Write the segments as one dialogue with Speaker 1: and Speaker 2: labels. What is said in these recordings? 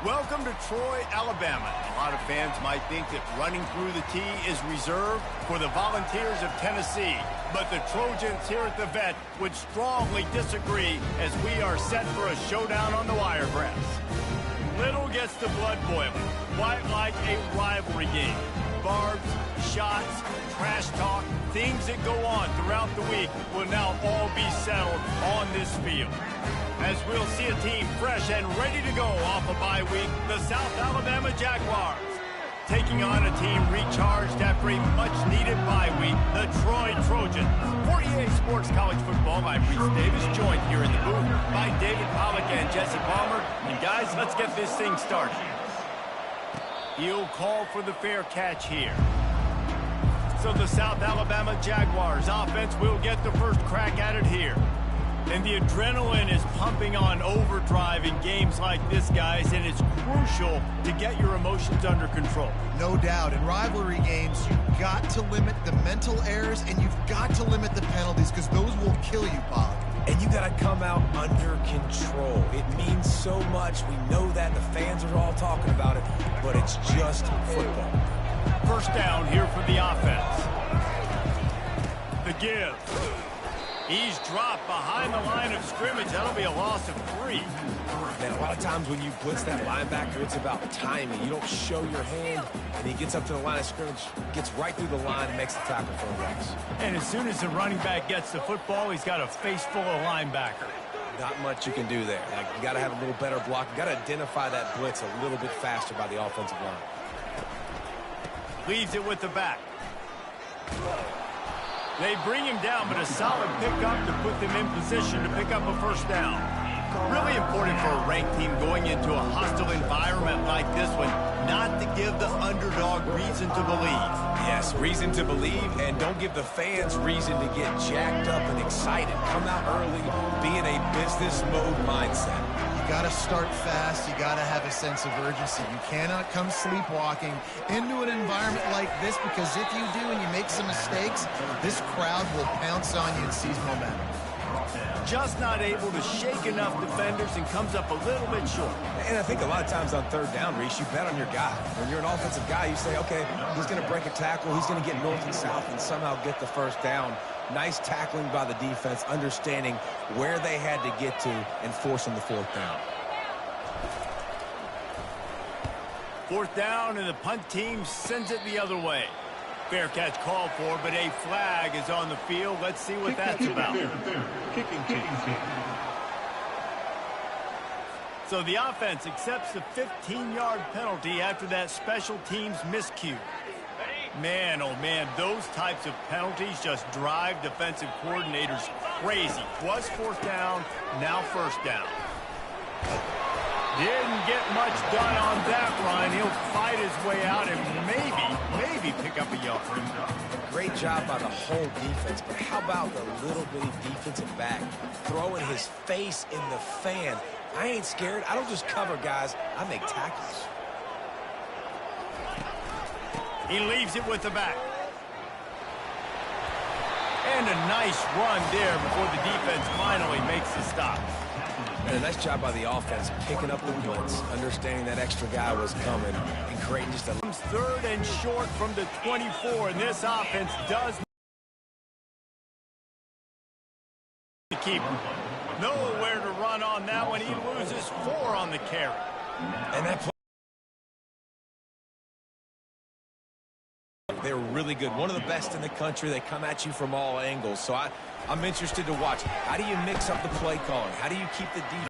Speaker 1: Welcome to Troy, Alabama. A lot of fans might think that running through the tee is reserved for the Volunteers of Tennessee. But the Trojans here at the Vet would strongly disagree as we are set for a showdown on the wiregrass. Little gets the blood boiling, quite like a rivalry game. Barbs, shots, trash talk, things that go on throughout the week will now all be settled on this field. As we'll see a team fresh and ready to go off a bye week, the South Alabama Jaguars. Taking on a team recharged after a much-needed bye week, the Troy Trojans. 48 Sports College Football, I'm Reese Davis, joined here in the booth by David Pollack and Jesse Palmer. And guys, let's get this thing started. He'll call for the fair catch here. So the South Alabama Jaguars offense will get the first crack at it here. And the adrenaline is pumping on overdrive in games like this, guys, and it's crucial to get your emotions under control.
Speaker 2: No doubt. In rivalry games, you've got to limit the mental errors, and you've got to limit the penalties, because those will kill you, Bob.
Speaker 3: And you got to come out under control. It means so much. We know that. The fans are all talking about it, but it's just football.
Speaker 1: First down here for the offense. The give. He's dropped behind the line of scrimmage. That'll be a loss of 3.
Speaker 3: Man, a lot of times when you blitz that linebacker, it's about timing. You don't show your hand, and he gets up to the line of scrimmage, gets right through the line, and makes the tackle for a loss.
Speaker 1: And as soon as the running back gets the football, he's got a face full of linebacker.
Speaker 3: Not much you can do there. Like, you got to have a little better block. You got to identify that blitz a little bit faster by the offensive line.
Speaker 1: Leaves it with the back. They bring him down, but a solid pickup to put them in position to pick up a first down. Really important for a ranked team going into a hostile environment like this one, not to give the underdog reason to believe.
Speaker 3: Yes, reason to believe, and don't give the fans reason to get jacked up and excited. Come out early, be in a business mode mindset.
Speaker 2: You got to start fast. You got to have a sense of urgency. You cannot come sleepwalking into an environment like this, because if you do and you make some mistakes, this crowd will pounce on you and seize momentum.
Speaker 1: Just not able to shake enough defenders and comes up a little bit short.
Speaker 3: And I think a lot of times on third down, Reese, you bet on your guy. When you're an offensive guy, you say, okay, he's going to break a tackle, he's going to get north and south and somehow get the first down. Nice tackling by the defense, understanding where they had to get to and forcing the fourth down.
Speaker 1: Fourth down, and the punt team sends it the other way. Fair catch called for, but a flag is on the field. Let's see what that's about.
Speaker 4: Kicking.
Speaker 1: So the offense accepts the 15-yard penalty after that special teams miscue. Man, oh man, those types of penalties just drive defensive coordinators crazy. Was fourth down, now first down. Didn't get much done on that run. He'll fight his way out and maybe pick up a yard.
Speaker 3: Great job by the whole defense, but how about the little bitty defensive back throwing his face in the fan? I ain't scared. I don't just cover guys. I make tackles.
Speaker 1: He leaves it with the back. And a nice run there before the defense finally makes the stop.
Speaker 3: And a nice job by the offense picking up the blitz, understanding that extra guy was coming, and creating just a...
Speaker 1: Third and short from the 24, and this offense does keep nowhere to run on that one. He loses 4 on the carry.
Speaker 3: And that play, they're really good. One of the best in the country. They come at you from all angles. So I'm interested to watch. How do you mix up the play calling? How do you keep the defense?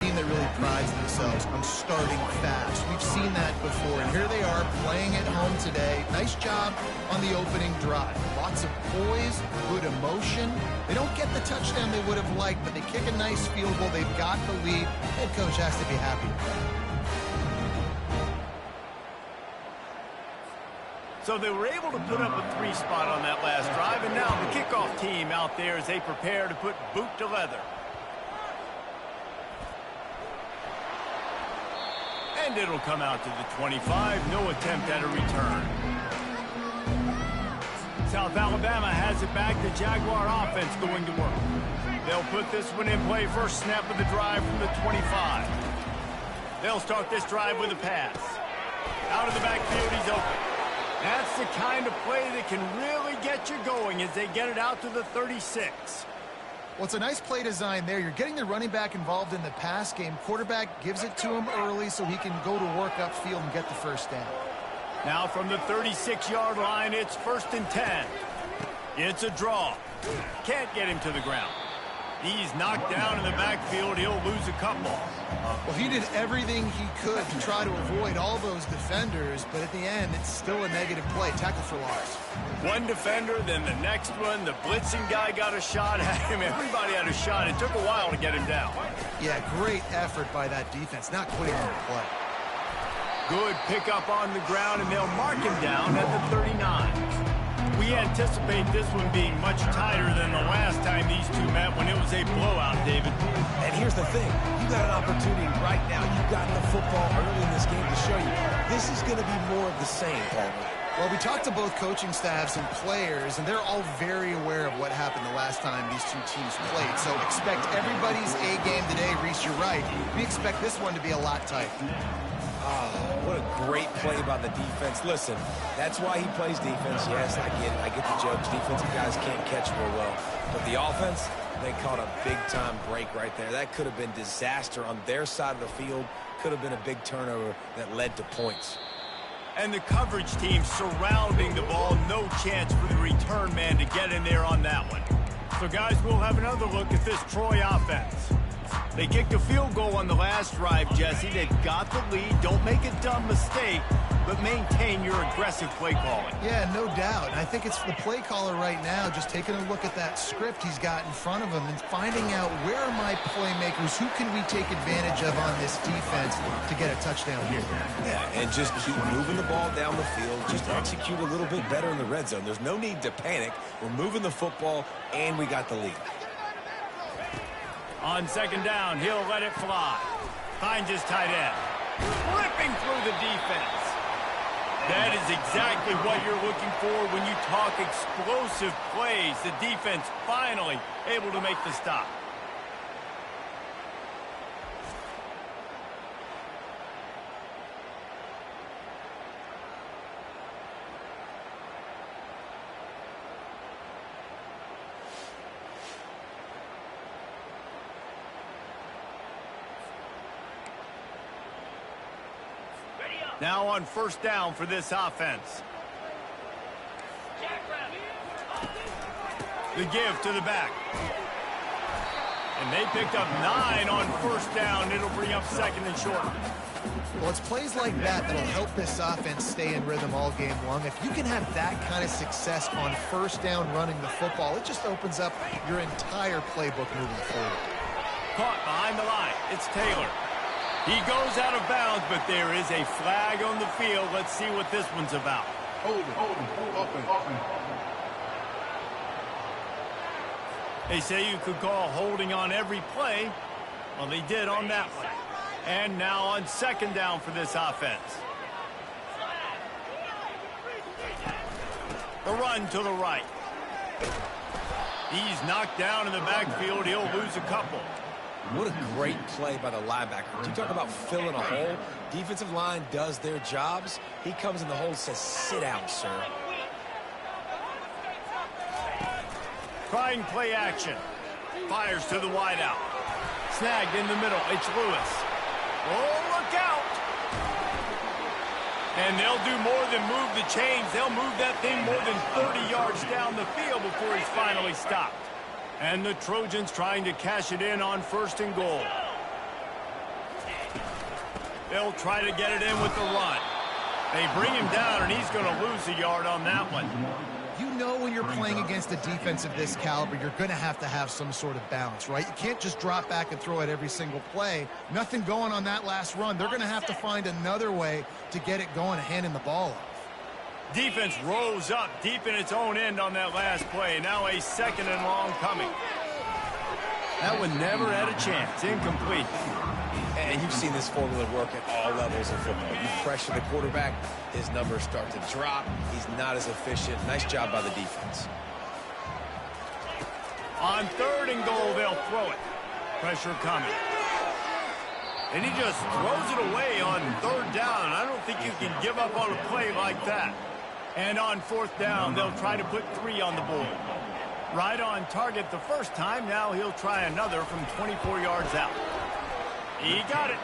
Speaker 2: Team that really prides themselves on starting fast. We've seen that before, and here they are playing at home today. Nice job on the opening drive. Lots of poise, good emotion. They don't get the touchdown they would have liked, but they kick a nice field goal. They've got the lead. Head coach has to be happy with that.
Speaker 1: So they were able to put up a 3 spot on that last drive, and now the kickoff team out there as they prepare to put boot to leather. And it'll come out to the 25. No attempt at a return. South Alabama has it back. The Jaguar offense going to work. They'll put this one in play. First snap of the drive from the 25. They'll start this drive with a pass. Out of the backfield, he's open. That's the kind of play that can really get you going as they get it out to the 36.
Speaker 2: Well, it's a nice play design there. You're getting the running back involved in the pass game. Quarterback gives it to him early so he can go to work upfield and get the first down.
Speaker 1: Now from the 36-yard line, it's 1st and 10. It's a draw. Can't get him to the ground. He's knocked down in the backfield. He'll lose a couple.
Speaker 2: Well, he did everything he could to try to avoid all those defenders, but at the end, it's still a negative play. Tackle for loss.
Speaker 1: One defender, then the next one. The blitzing guy got a shot at him. Everybody had a shot. It took a while to get him down.
Speaker 2: Yeah, great effort by that defense. Not quitting on the play.
Speaker 1: Good pickup on the ground, and they'll mark him down at the 39. We anticipate this one being much tighter than the last time these two met when it was a blowout, David.
Speaker 3: And here's the thing. You got an opportunity right now. You got the football early in this game to show you. This is going to be more of the same, Paul.
Speaker 2: Well, we talked to both coaching staffs and players, and they're all very aware of what happened the last time these two teams played. So expect everybody's A game today. Reese, you're right. We expect this one to be a lot tighter.
Speaker 3: Oh, what a great play by the defense. Listen, that's why he plays defense. Yes, I get it. I get the jokes. Defensive guys can't catch real well. But the offense, they caught a big-time break right there. That could have been disaster on their side of the field. Could have been a big turnover that led to points.
Speaker 1: And the coverage team surrounding the ball. No chance for the return man to get in there on that one. So, guys, we'll have another look at this Troy offense. They kicked a field goal on the last drive, Jesse. They've got the lead. Don't make a dumb mistake, but maintain your aggressive play calling.
Speaker 2: Yeah, no doubt. I think it's the play caller right now just taking a look at that script he's got in front of him and finding out where are my playmakers, who can we take advantage of on this defense to get a touchdown here.
Speaker 3: Yeah, and just keep moving the ball down the field. Just execute a little bit better in the red zone. There's no need to panic. We're moving the football, and we got the lead.
Speaker 1: On 2nd down, he'll let it fly. Finds his tight end. Ripping through the defense. That is exactly what you're looking for when you talk explosive plays. The defense finally able to make the stop. Now on 1st down for this offense. The give to the back. And they picked up 9 on 1st down. It'll bring up 2nd and short.
Speaker 2: Well, it's plays like that that'll help this offense stay in rhythm all game long. If you can have that kind of success on 1st down running the football, it just opens up your entire playbook moving forward.
Speaker 1: Caught behind the line. It's Taylor. He goes out of bounds, but there is a flag on the field. Let's see what this one's about. They say you could call holding on every play. Well, they did on that one. And now on 2nd down for this offense. The run to the right. He's knocked down in the backfield. He'll lose a couple.
Speaker 3: What a great play by the linebacker. You talk about filling a hole. Defensive line does their jobs. He comes in the hole and says, sit down, sir.
Speaker 1: Trying play action. Fires to the wideout. Snagged in the middle. It's Lewis. Oh, look out. And they'll do more than move the chains. They'll move that thing more than 30 yards down the field before he's finally stopped. And the Trojans trying to cash it in on 1st and goal. They'll try to get it in with the run. They bring him down, and he's going to lose a yard on that one.
Speaker 2: You know when you're playing against a defense of this caliber, you're going to have some sort of balance, right? You can't just drop back and throw it every single play. Nothing going on that last run. They're going to have to find another way to get it going and handing the ball off.
Speaker 1: Defense rose up deep in its own end on that last play. Now a 2nd and long coming. That one never had a chance. Incomplete.
Speaker 3: And you've seen this formula work at all levels of football. You pressure the quarterback, his numbers start to drop. He's not as efficient. Nice job by the defense.
Speaker 1: On 3rd and goal, they'll throw it. Pressure coming. And he just throws it away on 3rd down. I don't think you can give up on a play like that. And on 4th down, they'll try to put 3 on the board. Right on target the first time. Now he'll try another from 24 yards out. He got it.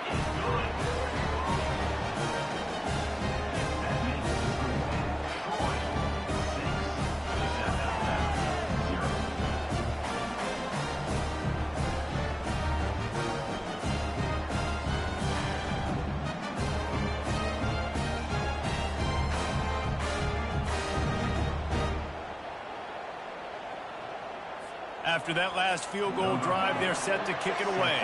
Speaker 1: After that last field goal drive, they're set to kick it away.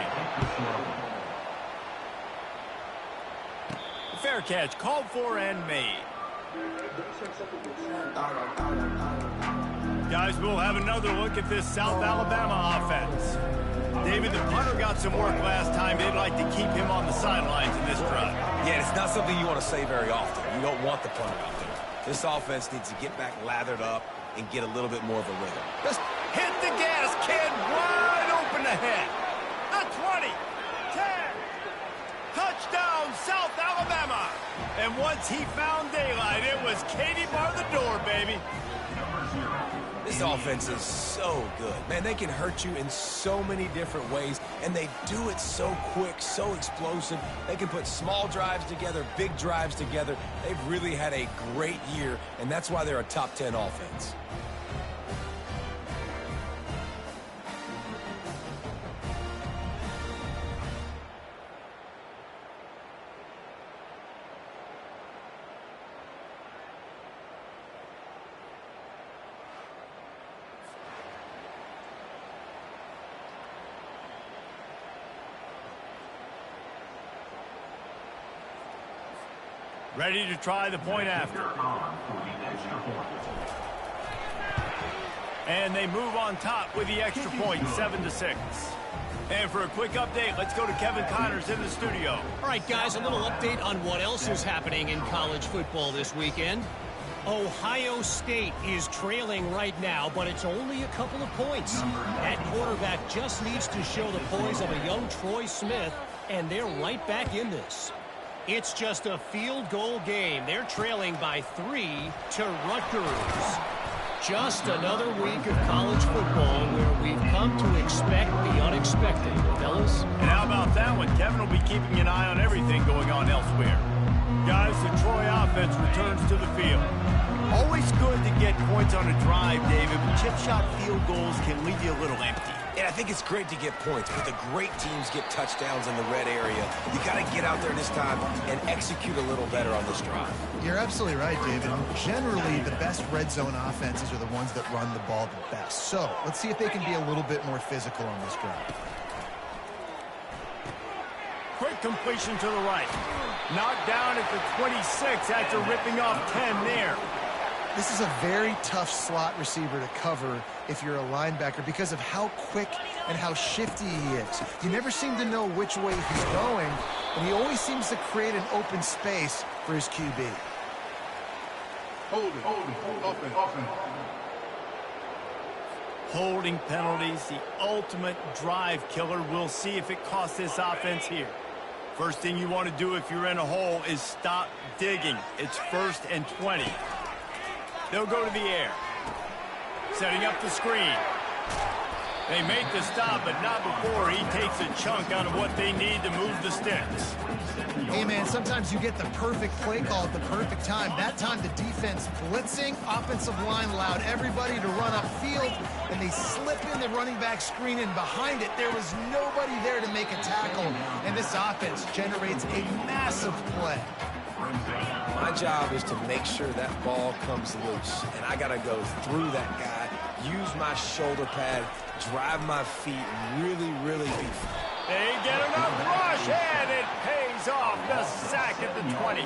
Speaker 1: Fair catch, called for and made. Guys, we'll have another look at this South Alabama offense. David, the punter got some work last time. They'd like to keep him on the sidelines in this drive.
Speaker 3: Yeah, it's not something you want to say very often. You don't want the punter out there. This offense needs to get back lathered up and get a little bit more of a rhythm.
Speaker 1: Just hit the gas, kid. Wide open ahead. The 20, 10. Touchdown, South Alabama. And once he found daylight, it was Katie bar the door, baby.
Speaker 3: This offense is so good. Man, they can hurt you in so many different ways, and they do it so quick, so explosive. They can put small drives together, big drives together. They've really had a great year, and that's why they're a top 10 offense.
Speaker 1: Ready to try the point after. And they move on top with the extra point, 7-6. And for a quick update, let's go to Kevin Connors in the studio.
Speaker 4: All right, guys, a little update on what else is happening in college football this weekend. Ohio State is trailing right now, but it's only a couple of points. That quarterback just needs to show the poise of a young Troy Smith, and they're right back in this. It's just a field goal game. They're trailing by 3 to Rutgers. Just another week of college football where we've come to expect the unexpected, fellas.
Speaker 1: And how about that one? Kevin will be keeping an eye on everything going on elsewhere. Guys, the Troy offense returns to the field. Always good to get points on a drive, David, but chip shot field goals can leave you a little empty.
Speaker 3: And I think it's great to get points, but the great teams get touchdowns in the red area. You got to get out there this time and execute a little better on this drive.
Speaker 2: You're absolutely right, David. Generally, the best red zone offenses are the ones that run the ball the best. So let's see if they can be a little bit more physical on this drive.
Speaker 1: Quick completion to the right. Knocked down at the 26 after ripping off 10 there.
Speaker 2: This is a very tough slot receiver to cover if you're a linebacker because of how quick and how shifty he is. You never seem to know which way he's going, and he always seems to create an open space for his QB.
Speaker 1: Holding penalties, the ultimate drive killer. We'll see if it costs this offense here. First thing you want to do if you're in a hole is stop digging. It's 1st and 20. They'll go to the air. Setting up the screen. They make the stop, but not before he takes a chunk out of what they need to move the sticks.
Speaker 2: Hey, man, sometimes you get the perfect play call at the perfect time. That time the defense blitzing, offensive line allowed everybody to run upfield, and they slip in the running back screen, and behind it there was nobody there to make a tackle, and this offense generates a massive play.
Speaker 3: My job is to make sure that ball comes loose, and I got to go through that guy, use my shoulder pad, drive my feet really, really deep.
Speaker 1: They get enough rush, and it pays off. The sack at the 20.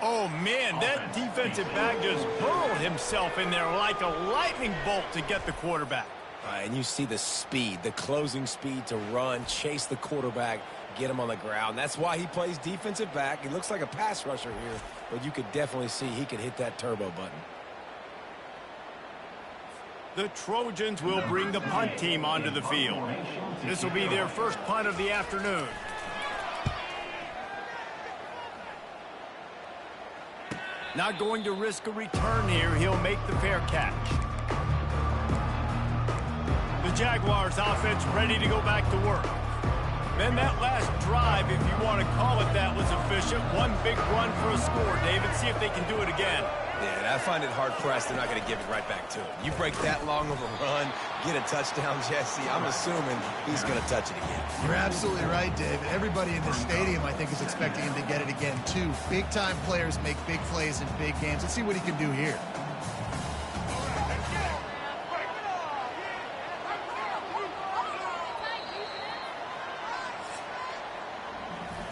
Speaker 1: Oh, man, that defensive back just hurled himself in there like a lightning bolt to get the quarterback.
Speaker 3: And you see the speed, the closing speed to run, chase the quarterback, get him on the ground. That's why he plays defensive back. He looks like a pass rusher here, but you could definitely see he could hit that turbo button.
Speaker 1: The Trojans will bring the punt team onto the field. This will be their first punt of the afternoon. Not going to risk a return here. He'll make the fair catch. The Jaguars offense ready to go back to work. Then that last drive, if you want to call it that, was efficient. One big run for a score, David. See if they can do it again.
Speaker 3: Yeah, and I find it hard-pressed they're not going to give it right back to him. You break that long of a run, get a touchdown, Jesse, I'm assuming he's going to touch it again.
Speaker 2: You're absolutely right, David. Everybody in the stadium, I think, is expecting him to get it again, too. Big-time players make big plays in big games. Let's see what he can do here.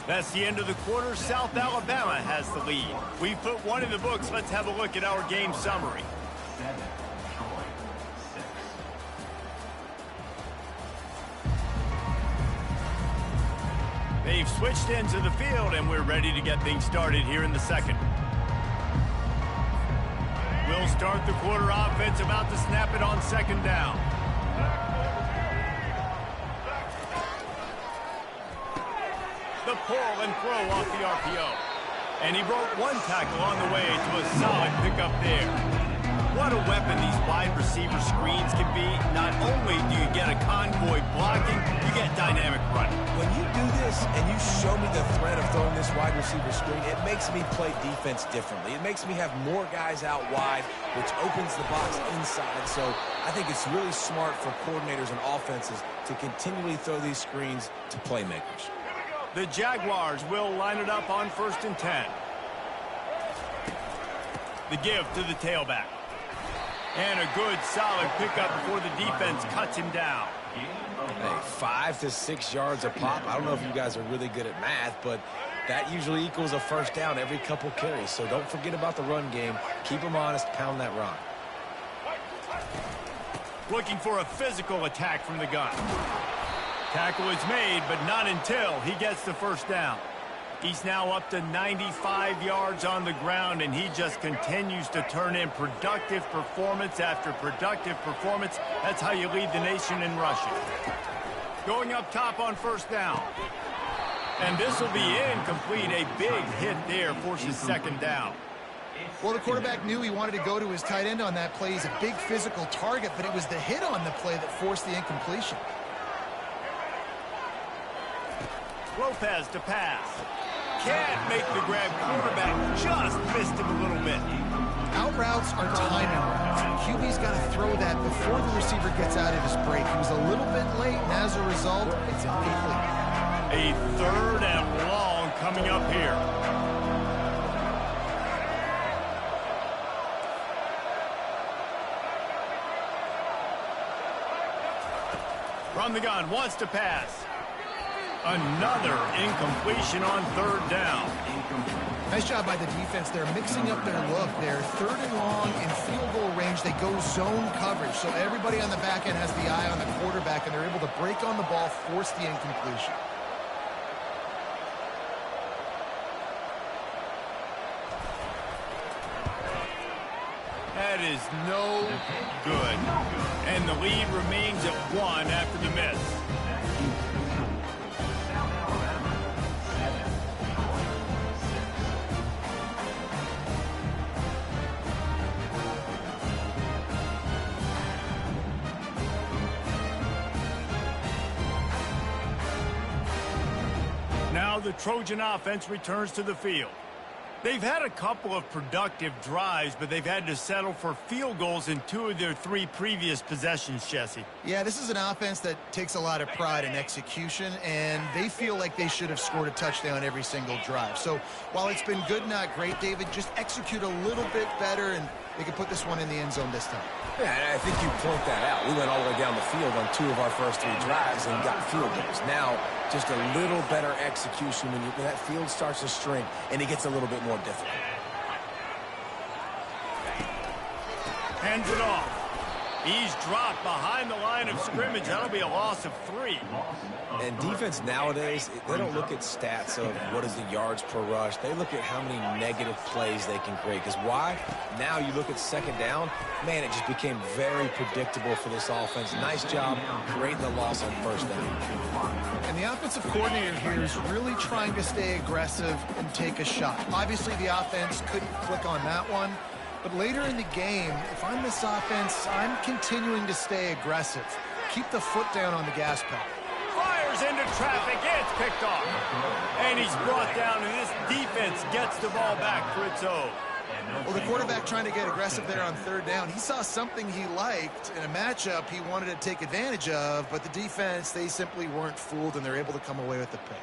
Speaker 1: That's the end of the quarter. South Alabama has the lead. We put one in the books. Let's have a look at our game summary. They've switched into the field, and we're ready to get things started here in the second. We'll start the quarter offense, about to snap it on second down. The pull and throw off the RPO. And he broke one tackle on the way to a solid pickup there. What a weapon these wide receiver screens can be. Not only do you get a convoy blocking, you get dynamic running.
Speaker 3: When you do this and you show me the threat of throwing this wide receiver screen, it makes me play defense differently. It makes me have more guys out wide, which opens the box inside. So I think it's really smart for coordinators and offenses to continually throw these screens to playmakers.
Speaker 1: The Jaguars will line it up on 1st and 10. The give to the tailback. And a good, solid pickup before the defense cuts him down.
Speaker 3: Hey, 5 to 6 yards a pop. I don't know if you guys are really good at math, but that usually equals a first down every couple carries. So don't forget about the run game. Keep them honest. Pound that rock.
Speaker 1: Looking for a physical attack from the gun. Tackle is made, but not until he gets the first down. He's now up to 95 yards on the ground, and he just continues to turn in productive performance after productive performance. That's how you lead the nation in rushing. Going up top on 1st down. And this will be incomplete. A big hit there forces 2nd down.
Speaker 2: Well, the quarterback knew he wanted to go to his tight end on that play. He's a big physical target, but it was the hit on the play that forced the incompletion.
Speaker 1: Lopez to pass. Can't make the grab. Quarterback just missed him a little bit.
Speaker 2: Out routes are timing routes. QB's got to throw that before the receiver gets out of his break. He was a little bit late, and as a result, it's incomplete.
Speaker 1: A 3rd and long coming up here. From the gun, wants to pass. Another incompletion on 3rd down.
Speaker 2: Nice job by the defense. They're mixing up their look. They're 3rd and long in field goal range. They go zone coverage. So everybody on the back end has the eye on the quarterback, and they're able to break on the ball, force the incompletion.
Speaker 1: That is no good. And the lead remains at 1 after the miss. Now the Trojan offense returns to the field. They've had a couple of productive drives, but they've had to settle for field goals in 2 of their 3 previous possessions, Jesse.
Speaker 2: Yeah, this is an offense that takes a lot of pride in execution, and they feel like they should have scored a touchdown every single drive. So while it's been good, not great, David, just execute a little bit better, and they can put this one in the end zone this time.
Speaker 3: Yeah, and I think you point that out. We went all the way down the field on 2 of our first 3 drives and got field goals. Now, just a little better execution when that field starts to shrink and it gets a little bit more difficult.
Speaker 1: Hands it off. He's dropped behind the line of scrimmage. That'll be a loss of 3.
Speaker 3: And defense nowadays, they don't look at stats of what is the yards per rush. They look at how many negative plays they can create. Because why? Now you look at second down, man, it just became very predictable for this offense. Nice job creating the loss on first down.
Speaker 2: And the offensive coordinator here is really trying to stay aggressive and take a shot. Obviously, the offense couldn't click on that one. But later in the game, if I'm this offense, I'm continuing to stay aggressive. Keep the foot down on the gas pedal.
Speaker 1: Fires into traffic. It's picked off. And he's brought down, and this defense gets the ball back for its own.
Speaker 2: Well, the quarterback trying to get aggressive there on third down. He saw something he liked in a matchup he wanted to take advantage of, but the defense, they simply weren't fooled, and they're able to come away with the pick.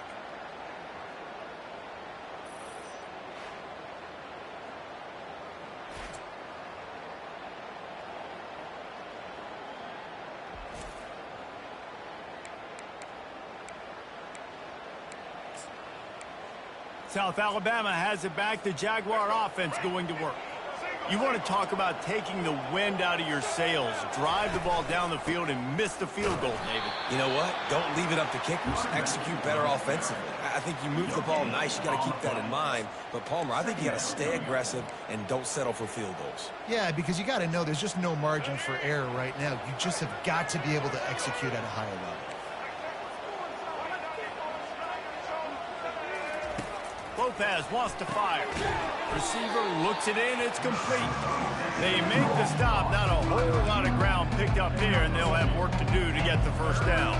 Speaker 1: South Alabama has it back. The Jaguar offense going to work. You want to talk about taking the wind out of your sails. Drive the ball down the field and miss the field goal, David.
Speaker 3: You know what? Don't leave it up to kickers. Execute better offensively. I think you move the ball nice. You got to keep that in mind. But, Palmer, I think you got to stay aggressive and don't settle for field goals.
Speaker 2: Yeah, because you got to know there's just no margin for error right now. You just have got to be able to execute at a higher level.
Speaker 1: Lopez wants to fire. Receiver looks it in. It's complete. They make the stop. Not a whole lot of ground picked up here, and they'll have work to do to get the first down.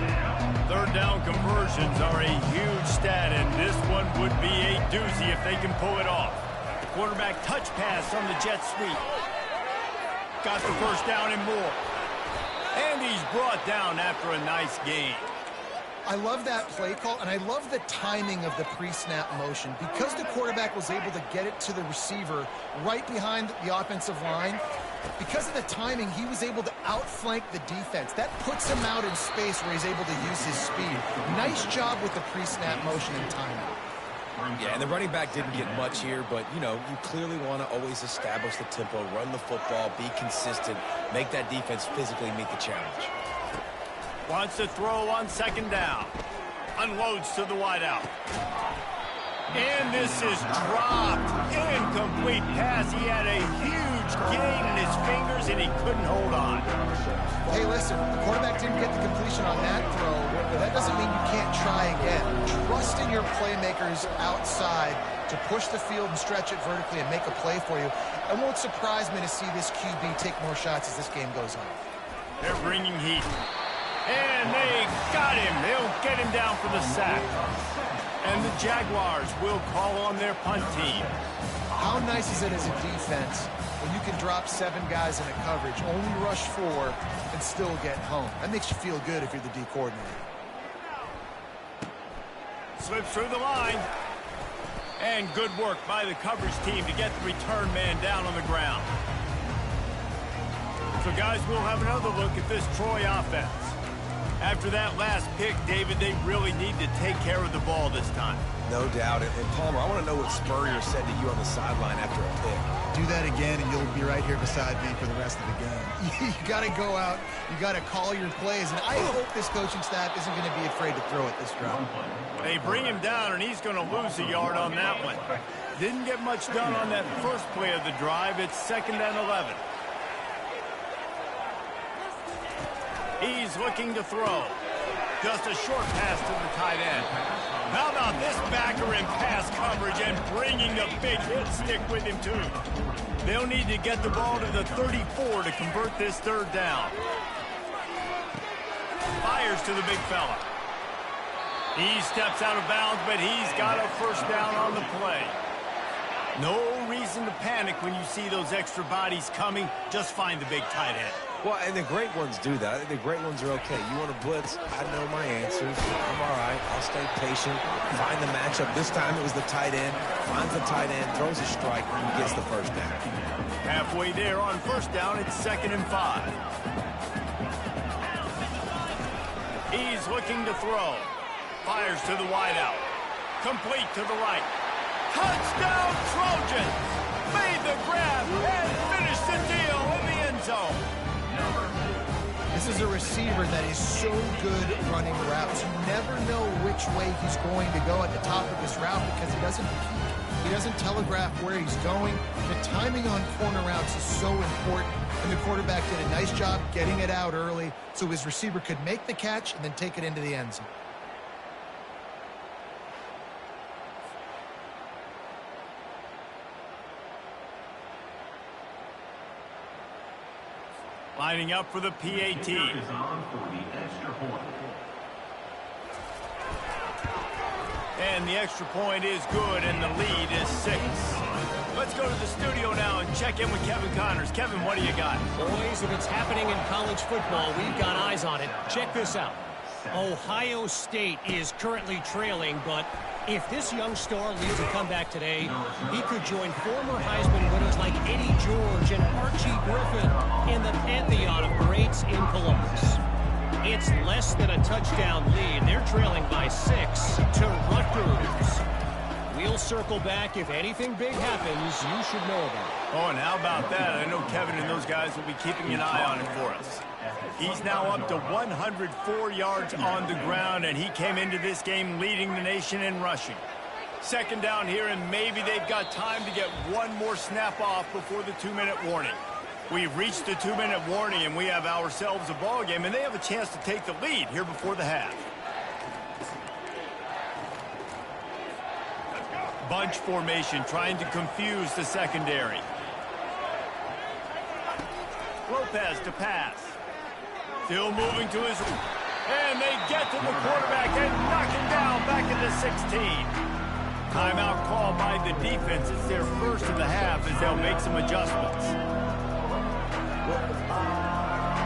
Speaker 1: Third down conversions are a huge stat, and this one would be a doozy if they can pull it off. Quarterback touch pass from the jet sweep. Got the first down and more. And he's brought down after a nice gain.
Speaker 2: I love that play call, and I love the timing of the pre-snap motion. Because the quarterback was able to get it to the receiver right behind the offensive line, because of the timing, he was able to outflank the defense. That puts him out in space where he's able to use his speed. Nice job with the pre-snap motion and timing.
Speaker 3: Yeah, and the running back didn't get much here, but, you know, you clearly want to always establish the tempo, run the football, be consistent, make that defense physically meet the challenge.
Speaker 1: Wants to throw on second down. Unloads to the wideout. And this is dropped. Incomplete pass. He had a huge gain in his fingers, and he couldn't hold on.
Speaker 2: Hey, listen, the quarterback didn't get the completion on that throw, but that doesn't mean you can't try again. Trust in your playmakers outside to push the field and stretch it vertically and make a play for you. It won't surprise me to see this QB take more shots as this game goes on.
Speaker 1: They're bringing heat. And they got him. They'll get him down for the sack. And the Jaguars will call on their punt team.
Speaker 2: How nice is it as a defense when you can drop 7 guys in a coverage, only rush 4, and still get home? That makes you feel good if you're the D coordinator.
Speaker 1: Slips through the line. And good work by the coverage team to get the return man down on the ground. So, guys, we'll have another look at this Troy offense. After that last pick, David, they really need to take care of the ball this time.
Speaker 3: No doubt. And Palmer, I want to know what Spurrier said to you on the sideline after a pick.
Speaker 2: Do that again, and you'll be right here beside me for the rest of the game. You got to go out. You got to call your plays. And I hope this coaching staff isn't going to be afraid to throw it this drive.
Speaker 1: They bring him down, and he's going to lose a yard on that one. Didn't get much done on that first play of the drive. It's 2nd and 11. He's looking to throw. Just a short pass to the tight end. How about this backer in pass coverage and bringing the big hit stick with him, too. They'll need to get the ball to the 34 to convert this third down. Fires to the big fella. He steps out of bounds, but he's got a first down on the play. No reason to panic when you see those extra bodies coming. Just find the big tight end.
Speaker 3: Well, and the great ones do that. I think the great ones are okay. You want to blitz? I know my answers. I'm all right. I'll stay patient. Find the matchup. This time it was the tight end. Finds the tight end, throws a strike, and gets the first down.
Speaker 1: Halfway there on first down, it's 2nd and 5. He's looking to throw. Fires to the wideout. Complete to the right. Touchdown Trojans! Made the grab and finished the deal in the end zone.
Speaker 2: This is a receiver that is so good running routes. You never know which way he's going to go at the top of his route because he doesn't peek. He doesn't telegraph where he's going. The timing on corner routes is so important, and the quarterback did a nice job getting it out early so his receiver could make the catch and then take it into the end zone.
Speaker 1: Lining up for the PAT. And the extra point is good, and the lead is 6. Let's go to the studio now and check in with Kevin Connors. Kevin, what do you got?
Speaker 4: Boys, if it's happening in college football, we've got eyes on it. Check this out. Ohio State is currently trailing, but if this young star leads a comeback today, he could join former Heisman winners like Eddie George and Archie Griffin in the pantheon of greats in Columbus. It's less than a touchdown lead. They're trailing by 6 to Rutgers. We'll circle back. If anything big happens, you should know about it.
Speaker 1: Oh, and how about that? I know Kevin and those guys will be keeping an eye on it for us. He's now up to 104 yards on the ground, and he came into this game leading the nation in rushing. Second down here, and maybe they've got time to get one more snap off before the 2-minute warning. We've reached the 2-minute warning, and we have ourselves a ball game, and they have a chance to take the lead here before the half. Bunch formation trying to confuse the secondary. Lopez to pass. Still moving to his... And they get to the quarterback and knock him down back at the 16. Timeout called by the defense. It's their first of the half as they'll make some adjustments.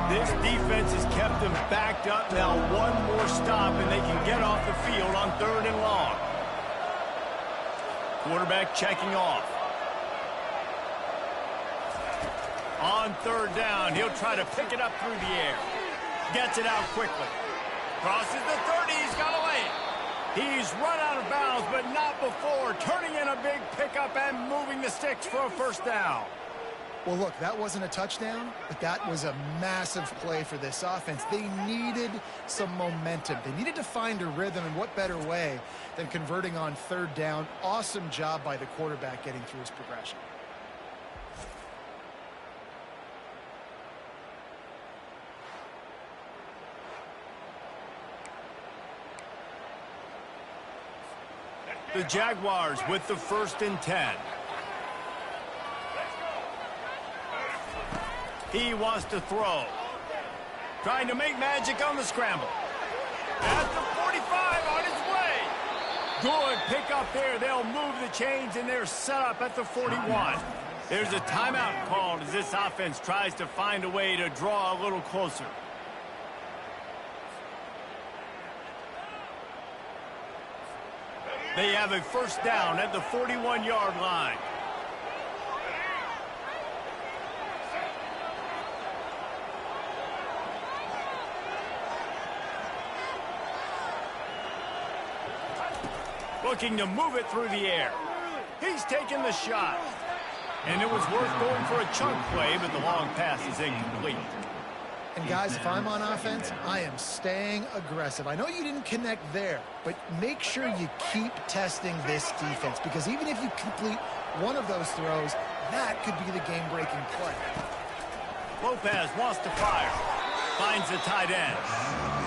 Speaker 1: This defense has kept them backed up. Now one more stop and they can get off the field on 3rd and long. Quarterback checking off. On 3rd down, he'll try to pick it up through the air. Gets it out quickly. Crosses the 30, he's got to lay it. He's run out of bounds, but not before. Turning in a big pickup and moving the sticks for a first down.
Speaker 2: Well, look, that wasn't a touchdown, but that was a massive play for this offense. They needed some momentum. They needed to find a rhythm, and what better way than converting on 3rd down. Awesome job by the quarterback getting through his progression.
Speaker 1: The Jaguars with the 1st and 10. He wants to throw. Trying to make magic on the scramble. At the 45 on his way. Good pickup there. They'll move the chains, and they're set up at the 41. There's a timeout called as this offense tries to find a way to draw a little closer. They have a first down at the 41-yard line. Looking to move it through the air. He's taking the shot. And it was worth going for a chunk play, but the long pass is incomplete.
Speaker 2: And guys, if I'm on offense, I am staying aggressive. I know you didn't connect there, but make sure you keep testing this defense, because even if you complete one of those throws, that could be the game-breaking play.
Speaker 1: Lopez wants to fire. Finds the tight end.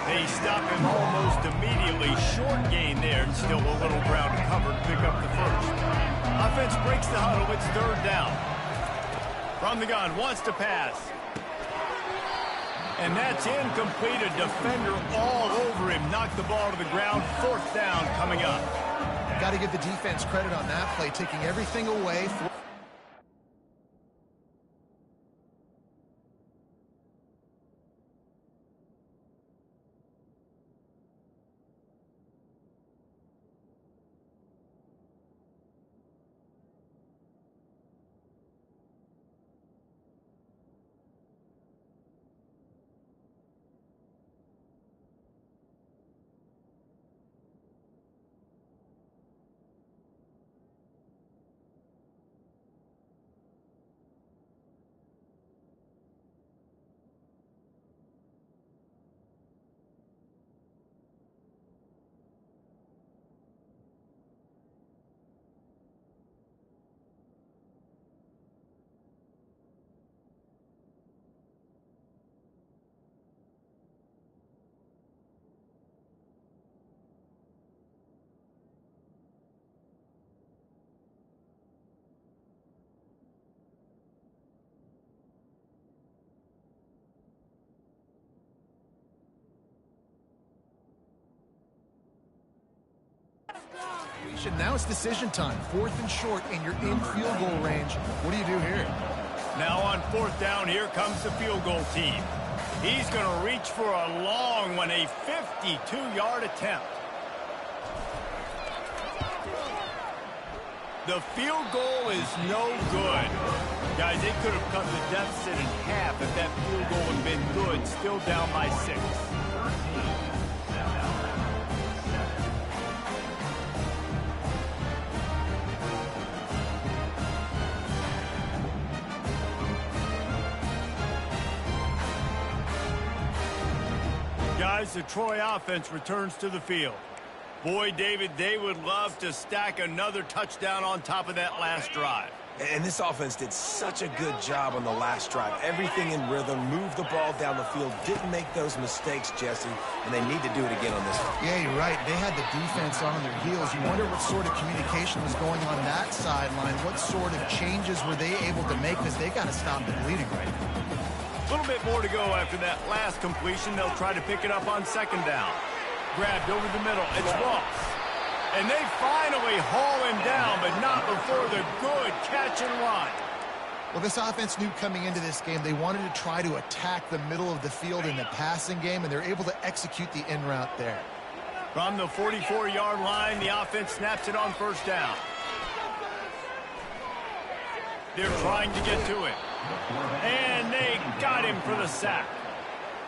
Speaker 1: They stop him almost immediately. Short gain there, and still a little ground to cover to pick up the first. Offense breaks the huddle. It's 3rd down. From the gun, wants to pass. And that's incomplete. A defender all over him. Knocked the ball to the ground. 4th down coming up.
Speaker 2: Got to give the defense credit on that play, taking everything away. possession. Now it's decision time. 4th and short, and you're in field goal range. What do you do here?
Speaker 1: Now on 4th down, here comes the field goal team. He's going to reach for a long one, a 52-yard attempt. The field goal is no good. Guys, they could have cut the deficit in half if that field goal had been good, still down by 6. Guys, the Troy offense returns to the field. Boy, David, they would love to stack another touchdown on top of that last drive.
Speaker 3: And this offense did such a good job on the last drive. Everything in rhythm, moved the ball down the field, didn't make those mistakes, Jesse, and they need to do it again on this one.
Speaker 2: Yeah, you're right. They had the defense on their heels. You wonder what sort of communication was going on that sideline. What sort of changes were they able to make, because they got to stop the bleeding right now.
Speaker 1: A little bit more to go after that last completion. They'll try to pick it up on 2nd down. Grabbed over the middle. It's Ross. And they finally haul him down, but not before the good catch and run.
Speaker 2: Well, this offense knew coming into this game they wanted to try to attack the middle of the field in the passing game, and they're able to execute the in route there.
Speaker 1: From the 44-yard line, the offense snaps it on 1st down. They're trying to get to it. And they got him for the sack.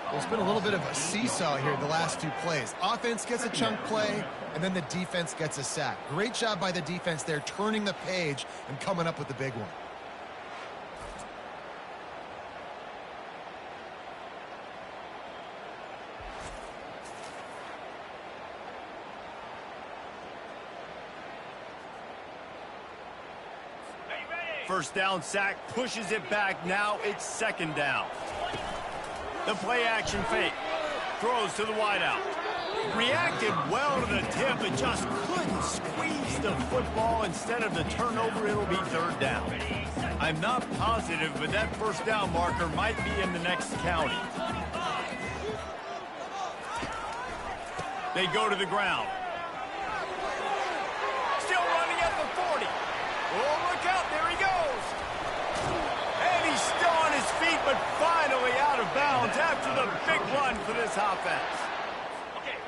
Speaker 2: Well, it's been a little bit of a seesaw here the last 2 plays. Offense gets a chunk play, and then the defense gets a sack. Great job by the defense there, turning the page and coming up with the big one.
Speaker 1: First down sack, pushes it back. Now it's 2nd down. The play action fake. Throws to the wideout. Reacted well to the tip, but just couldn't squeeze the football. Instead of the turnover, it'll be 3rd down. I'm not positive, but that 1st down marker might be in the next county. They go to the ground. Still running at the 40. Oh, look out, there he goes. And he's still on his feet, but finally out of bounds after the big run for this offense.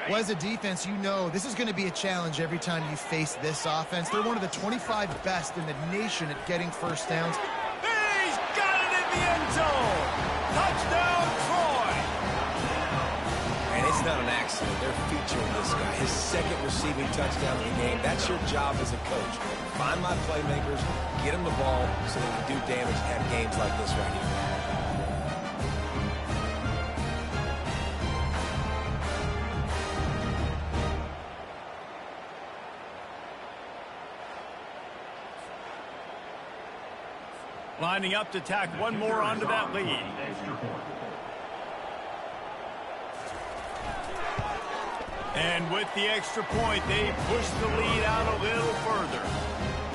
Speaker 2: Well, as a defense, you know this is going to be a challenge every time you face this offense. They're one of the 25 best in the nation at getting 1st downs.
Speaker 1: He's got it in the end zone. Touchdown, Troy.
Speaker 3: And it's not an accident. They're featuring this guy. His 2nd receiving touchdown of the game. That's your job as a coach. Find my playmakers, get them the ball so they can do damage and have games like this right here.
Speaker 1: Lining up to tack one more onto that lead. And with the extra point, they pushed the lead out a little further.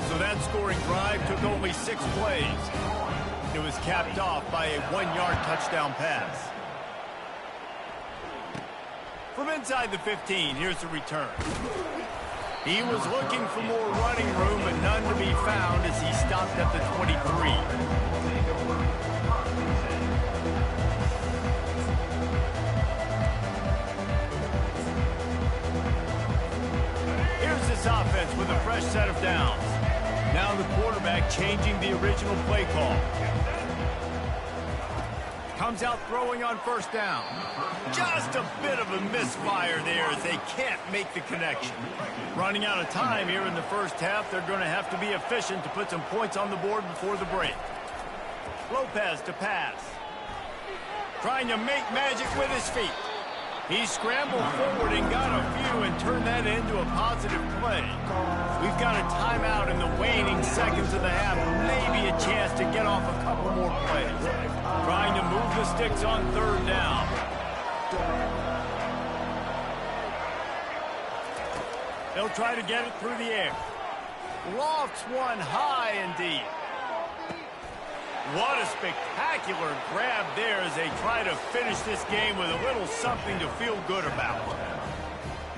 Speaker 1: So that scoring drive took only 6 plays. It was capped off by a 1-yard touchdown pass. From inside the 15, here's the return. He was looking for more running room, but none to be found as he stopped at the 23. Here's this offense with a fresh set of downs. Now the quarterback changing the original play call. Comes out throwing on 1st down. Just a bit of a misfire there as they can't make the connection. Running out of time here in the 1st half, they're going to have to be efficient to put some points on the board before the break. Lopez to pass. Trying to make magic with his feet. He scrambled forward and got a few and turned that into a positive play. We've got a timeout in the waning seconds of the half. Maybe a chance to get off a couple more plays. Trying to move the sticks on 3rd down. They'll try to get it through the air. Lofts one high indeed. What a spectacular grab there as they try to finish this game with a little something to feel good about.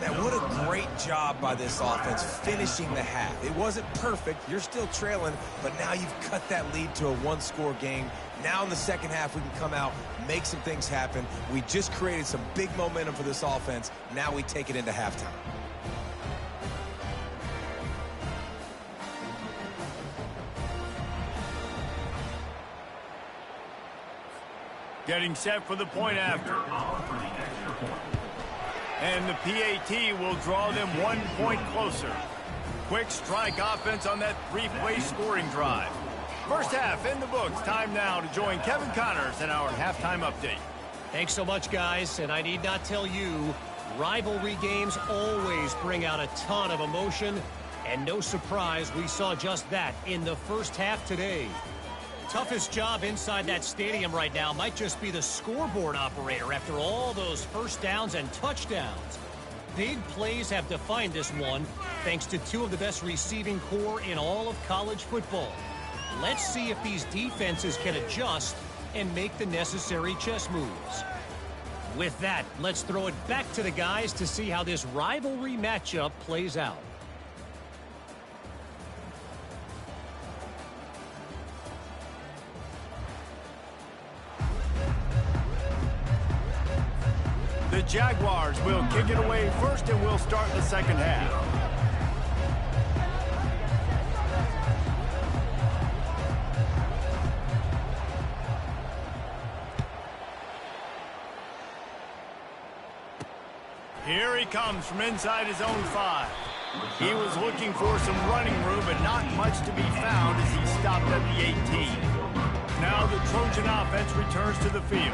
Speaker 3: Man, what a great job by this offense finishing the half. It wasn't perfect. You're still trailing, but now you've cut that lead to a one-score game. Now in the second half, we can come out, make some things happen. We just created some big momentum for this offense. Now we take it into halftime.
Speaker 1: Getting set for the point after. And the PAT will draw them 1 point closer. Quick strike offense on that three-play scoring drive. First half in the books. Time now to join Kevin Connors in our halftime update.
Speaker 4: Thanks so much, guys. And I need not tell you, rivalry games always bring out a ton of emotion. And no surprise, we saw just that in the first half today. Toughest job inside that stadium right now might just be the scoreboard operator after all those first downs and touchdowns. Big plays have defined this one, thanks to two of the best receiving core in all of college football. Let's see if these defenses can adjust and make the necessary chess moves. With that, let's throw it back to the guys to see how this rivalry matchup plays out.
Speaker 1: The Jaguars will kick it away first, and we'll start the second half. Here he comes from inside his own 5. He was looking for some running room, but not much to be found as he stopped at the 18. Now the Trojan offense returns to the field.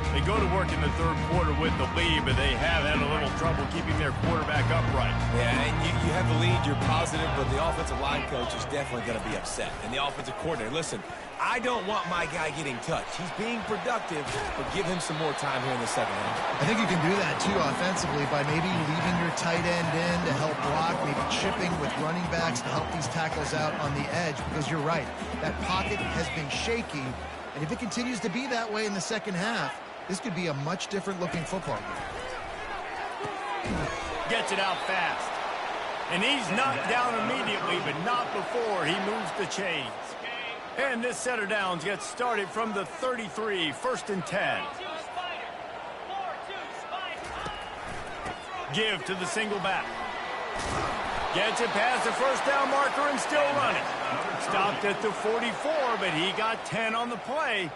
Speaker 1: They go to work in the third quarter with the lead, but they have had a little trouble keeping their quarterback upright.
Speaker 3: Yeah, and you have the lead, you're positive, but the offensive line coach is definitely going to be upset. And the offensive coordinator, listen, I don't want my guy getting touched. He's being productive, but give him some more time here in the second half.
Speaker 2: I think you can do that, too, offensively, by maybe leaving your tight end in to help block, maybe chipping with running backs to help these tackles out on the edge, because you're right. That pocket has been shaky, and if it continues to be that way in the second half, this could be a much different-looking football game.
Speaker 1: Gets it out fast. And he's knocked down immediately, but not before he moves the chains. And this set of downs gets started from the 33, 1st and 10. Give to the single back. Gets it past the first down marker and still running. Stopped at the 44, but he got 10 on the play.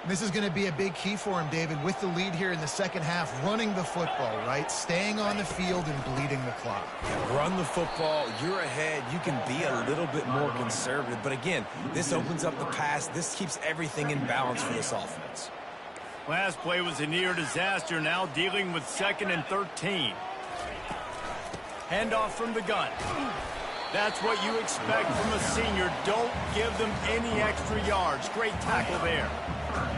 Speaker 2: This is going to be a big key for him, David, with the lead here in the second half, running the football, right? Staying on the field and bleeding the clock.
Speaker 3: Run the football, you're ahead, you can be a little bit more conservative. But again, this opens up the pass. This keeps everything in balance for this offense.
Speaker 1: Last play was a near disaster, now dealing with 2nd and 13. Handoff from the gun. That's what you expect from a senior. Don't give them any extra yards. Great tackle there.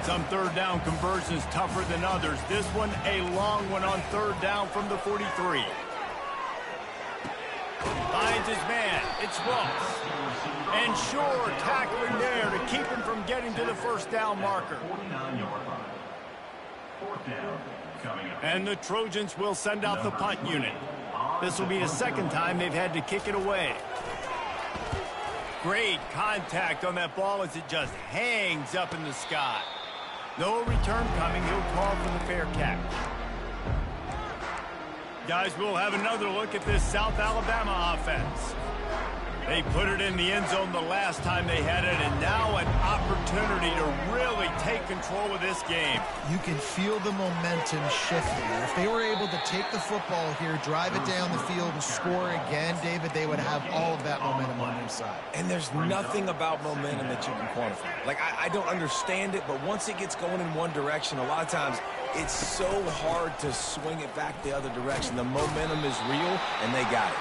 Speaker 1: Some third down conversions tougher than others. This one a long one on third down from the 43. Finds his man. It's Ross. And sure, tackling there to keep him from getting to the first down marker. And the Trojans will send out the punt unit. This will be the second time they've had to kick it away. Great contact on that ball as it just hangs up in the sky. No return coming. He'll call for the fair catch. Guys, we'll have another look at this South Alabama offense. They put it in the end zone the last time they had it, and now an opportunity to really take control of this game.
Speaker 2: You can feel the momentum shifting. If they were able to take the football here, drive it down the field, and score again, David, they would have all of that momentum on their side.
Speaker 3: And there's nothing about momentum that you can quantify. Like, I don't understand it, but once it gets going in one direction, a lot of times it's so hard to swing it back the other direction. The momentum is real, and they got it.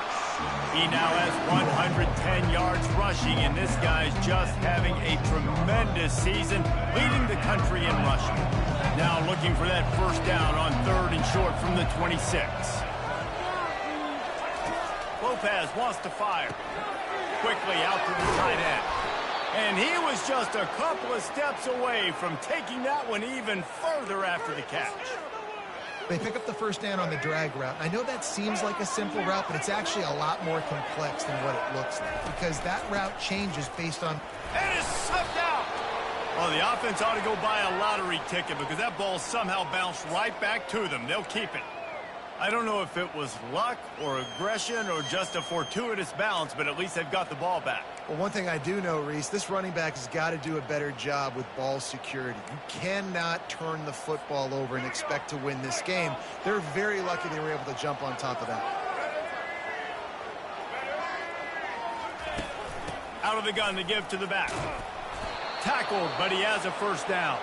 Speaker 1: He now has 110 yards rushing, and this guy's just having a tremendous season, leading the country in rushing. Now looking for that first down on 3rd and short from the 26. Lopez wants to fire. Quickly out to the tight end. And he was just a couple of steps away from taking that one even further after the catch.
Speaker 2: They pick up the first down on the drag route. I know that seems like a simple route, but it's actually a lot more complex than what it looks like because that route changes based on...
Speaker 1: And it's sucked out! Well, the offense ought to go buy a lottery ticket because that ball somehow bounced right back to them. They'll keep it. I don't know if it was luck or aggression or just a fortuitous bounce, but at least they've got the ball back.
Speaker 2: Well, one thing I do know, Reese, this running back has got to do a better job with ball security. You cannot turn the football over and expect to win this game. They're very lucky they were able to jump on top of that.
Speaker 1: Out of the gun to give to the back. Tackled, but he has a first down.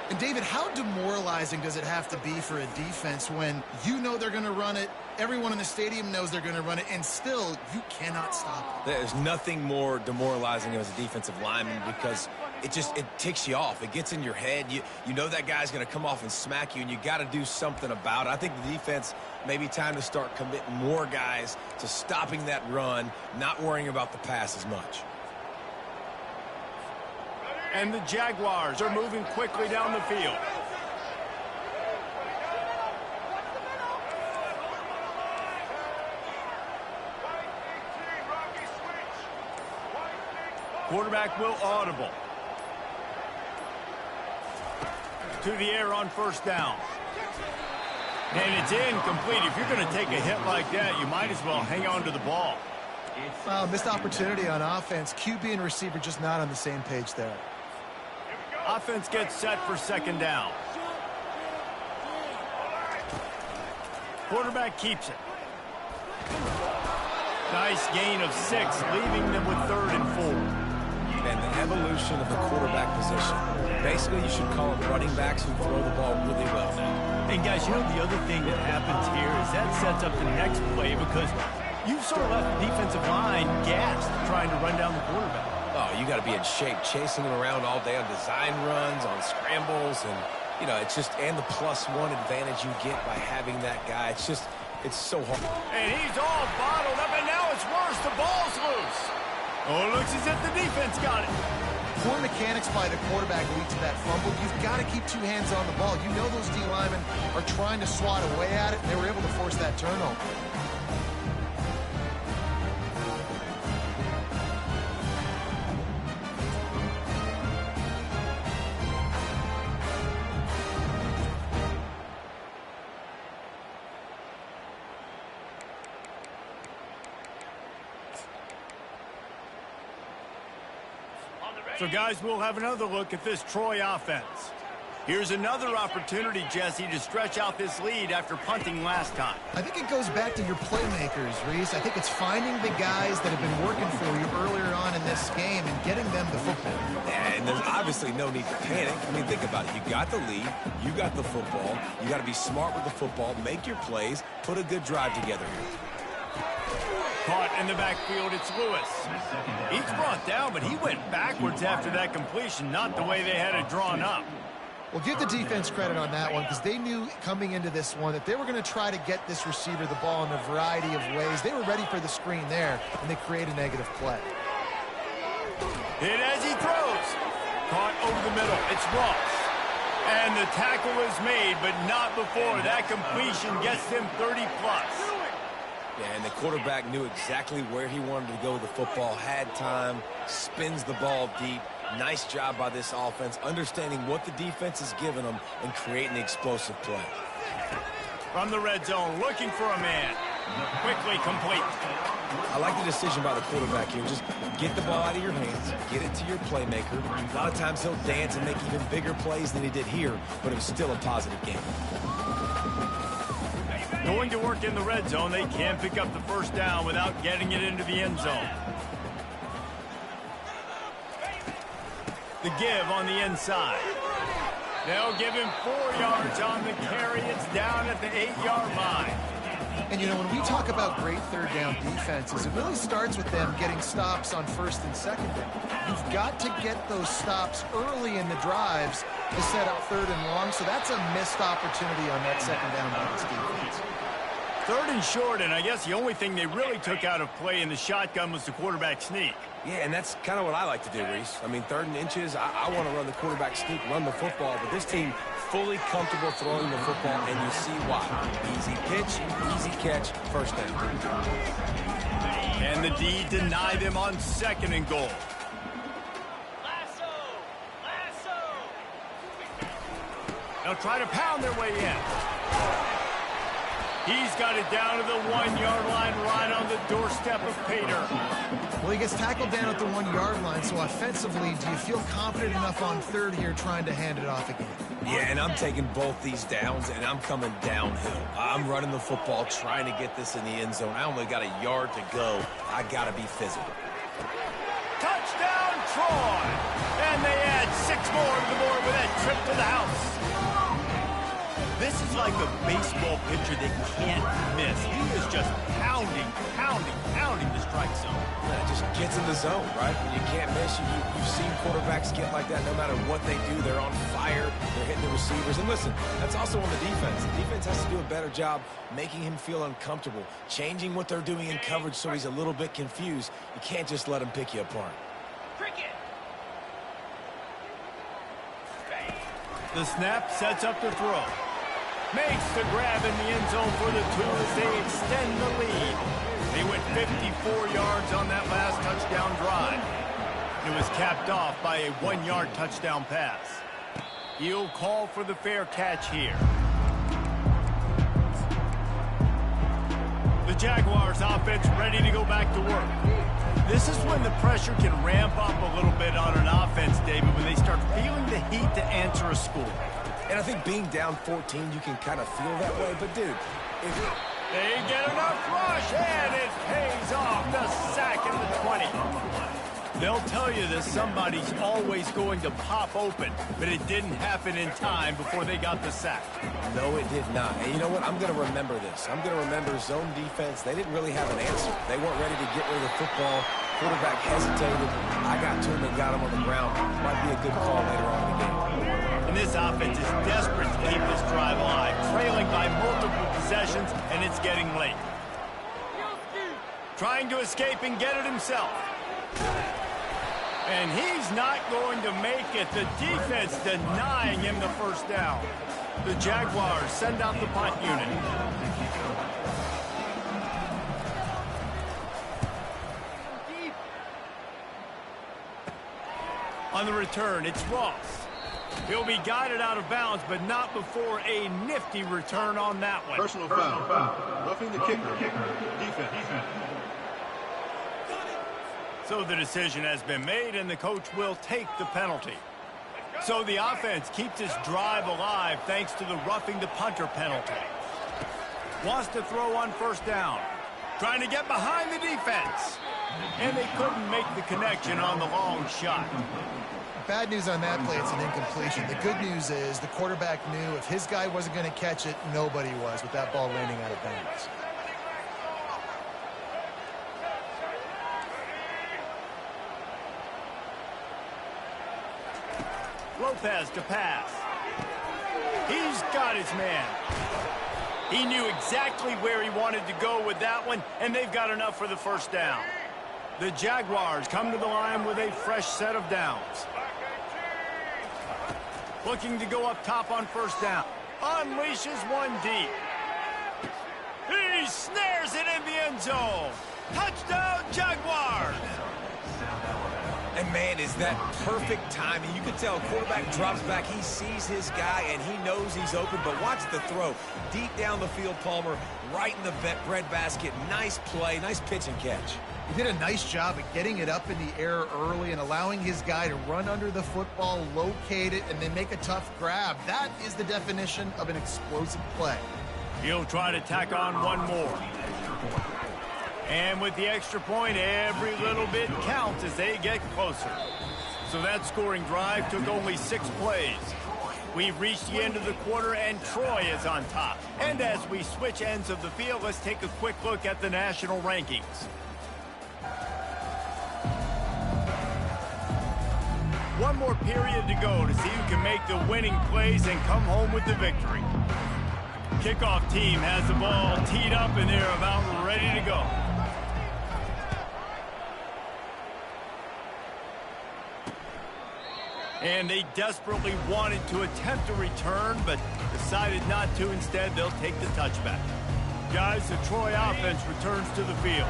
Speaker 2: And, David, how demoralizing does it have to be for a defense when you know they're going to run it, everyone in the stadium knows they're going to run it, and still you cannot stop it?
Speaker 3: There's nothing more demoralizing as a defensive lineman because it ticks you off. It gets in your head. You know that guy's going to come off and smack you, and you got to do something about it. I think the defense maybe time to start committing more guys to stopping that run, not worrying about the pass as much.
Speaker 1: And the Jaguars are moving quickly down the field. Quarterback will audible. To the air on first down. And it's incomplete. If you're going to take a hit like that, you might as well hang on to the ball.
Speaker 2: Missed opportunity on offense. QB and receiver just not on the same page there.
Speaker 1: Offense gets set for second down. Quarterback keeps it. Nice gain of 6, leaving them with 3rd and 4.
Speaker 3: And the evolution of the quarterback position. Basically, you should call it running backs who throw the ball really well now.
Speaker 1: And, guys, you know the other thing that happens here is that sets up the next play because you've sort of left the defensive line gassed trying to run down the quarterback.
Speaker 3: Oh, you got to be in shape, chasing him around all day on design runs, on scrambles, and, you know, it's just, and the +1 advantage you get by having that guy. It's so hard.
Speaker 1: And he's all bottled up, and now it's worse. The ball's loose. Oh, it looks as if the defense got it.
Speaker 2: Poor mechanics by the quarterback lead to that fumble. You've got to keep 2 hands on the ball. You know those D linemen are trying to swat away at it, and they were able to force that turnover.
Speaker 1: So, guys, we'll have another look at this Troy offense. Here's another opportunity, Jesse, to stretch out this lead after punting last time.
Speaker 2: I think it goes back to your playmakers, Reese. I think it's finding the guys that have been working for you earlier on in this game and getting them the football.
Speaker 3: And there's obviously no need to panic. I mean, think about it. You got the lead. You got the football. You got to be smart with the football. Make your plays. Put a good drive together here.
Speaker 1: Caught in the backfield, it's Lewis. He's brought down, but he went backwards after that completion, not the way they had it drawn up.
Speaker 2: Well, give the defense credit on that one because they knew coming into this one that they were going to try to get this receiver the ball in a variety of ways. They were ready for the screen there, and they create a negative play.
Speaker 1: Hit as he throws. Caught over the middle. It's Ross. And the tackle is made, but not before that completion gets them 30+.
Speaker 3: Yeah, and the quarterback knew exactly where he wanted to go with the football, had time, spins the ball deep. Nice job by this offense, understanding what the defense is giving them and creating the explosive play.
Speaker 1: From the red zone, looking for a man. Quickly complete.
Speaker 3: I like the decision by the quarterback here. Just get the ball out of your hands, get it to your playmaker. A lot of times he'll dance and make even bigger plays than he did here, but it was still a positive game.
Speaker 1: Going to work in the red zone, they can't pick up the first down without getting it into the end zone. The give on the inside. They'll give him 4 yards on the carry. It's down at the 8-yard line.
Speaker 2: And, you know, when we talk about great third down defenses, it really starts with them getting stops on first and second down. You've got to get those stops early in the drives to set up 3rd and long, so that's a missed opportunity on that second down by this defense.
Speaker 1: 3rd and short, and I guess the only thing they really took out of play in the shotgun was the quarterback sneak.
Speaker 3: Yeah, and that's kind of what I like to do, Reese. I mean, 3rd and inches, I want to run the quarterback sneak, run the football, but this team fully comfortable throwing the football, and you see why. Easy pitch, easy catch, first down.
Speaker 1: And the D deny them on 2nd and goal. They'll try to pound their way in. He's got it down to the 1-yard line, right on the doorstep of Pater.
Speaker 2: Well, he gets tackled down at the 1-yard line, so offensively, do you feel confident enough on 3rd here trying to hand it off again?
Speaker 3: Yeah, and I'm taking both these downs, and I'm coming downhill. I'm running the football, trying to get this in the end zone. I only got a yard to go. I got to be physical.
Speaker 1: Touchdown, Troy! And they add 6 more to the board with that trip to the house. This is like a baseball pitcher that can't miss. He is just pounding the strike zone.
Speaker 3: Yeah, it just gets in the zone, right? When you can't miss, you've seen quarterbacks get like that no matter what they do. They're on fire. They're hitting the receivers. And listen, that's also on the defense. The defense has to do a better job making him feel uncomfortable, changing what they're doing in coverage so he's a little bit confused. You can't just let him pick you apart.
Speaker 1: The snap sets up the throw. Makes the grab in the end zone for the 2 as they extend the lead. They went 54 yards on that last touchdown drive. It was capped off by a 1-yard touchdown pass. He'll call for the fair catch here. The Jaguars offense ready to go back to work. This is when the pressure can ramp up a little bit on an offense, David, when they start feeling the heat to answer a score.
Speaker 3: And I think being down 14, you can kind of feel that way. But, dude,
Speaker 1: they get enough rush, and it pays off. The sack at the 20. They'll tell you that somebody's always going to pop open, but it didn't happen in time before they got the sack.
Speaker 3: No, it did not. And you know what? I'm going to remember this. I'm going to remember zone defense. They didn't really have an answer. They weren't ready to get rid of the football. Quarterback hesitated. I got to him and got him on the ground. Might be a good call later on in the game.
Speaker 1: And this offense is desperate to keep this drive alive, trailing by multiple possessions, and it's getting late. Trying to escape and get it himself. And he's not going to make it. The defense denying him the first down. The Jaguars send out the punt unit. On the return, it's Ross. He'll be guided out of bounds, but not before a nifty return on that one.
Speaker 5: Personal foul. Roughing the kicker. Defense.
Speaker 1: So the decision has been made, and the coach will take the penalty. So the offense keeps its drive alive thanks to the roughing the punter penalty. Wants to throw on first down. Trying to get behind the defense. And they couldn't make the connection on the long shot.
Speaker 2: Bad news on that play, it's an incompletion. The good news is the quarterback knew if his guy wasn't going to catch it, nobody was with that ball landing out of bounds.
Speaker 1: Lopez to pass. He's got his man. He knew exactly where he wanted to go with that one, and they've got enough for the first down. The Jaguars come to the line with a fresh set of downs. Looking to go up top on first down. Unleashes one deep. He snares it in the end zone. Touchdown, Jaguars!
Speaker 3: And, man, is that perfect timing. You can tell quarterback drops back. He sees his guy, and he knows he's open. But watch the throw. Deep down the field, Palmer, right in the breadbasket. Nice play, nice pitch and catch.
Speaker 2: He did a nice job of getting it up in the air early and allowing his guy to run under the football, locate it, and then make a tough grab. That is the definition of an explosive play.
Speaker 1: He'll try to tack on one more. And with the extra point, every little bit counts as they get closer. So that scoring drive took only 6 plays. We've reached the end of the quarter, and Troy is on top. And as we switch ends of the field, let's take a quick look at the national rankings. One more period to go to see who can make the winning plays and come home with the victory. Kickoff team has the ball teed up, and they're about ready to go. And they desperately wanted to attempt a return, but decided not to. Instead, they'll take the touchback. Guys, the Troy offense returns to the field.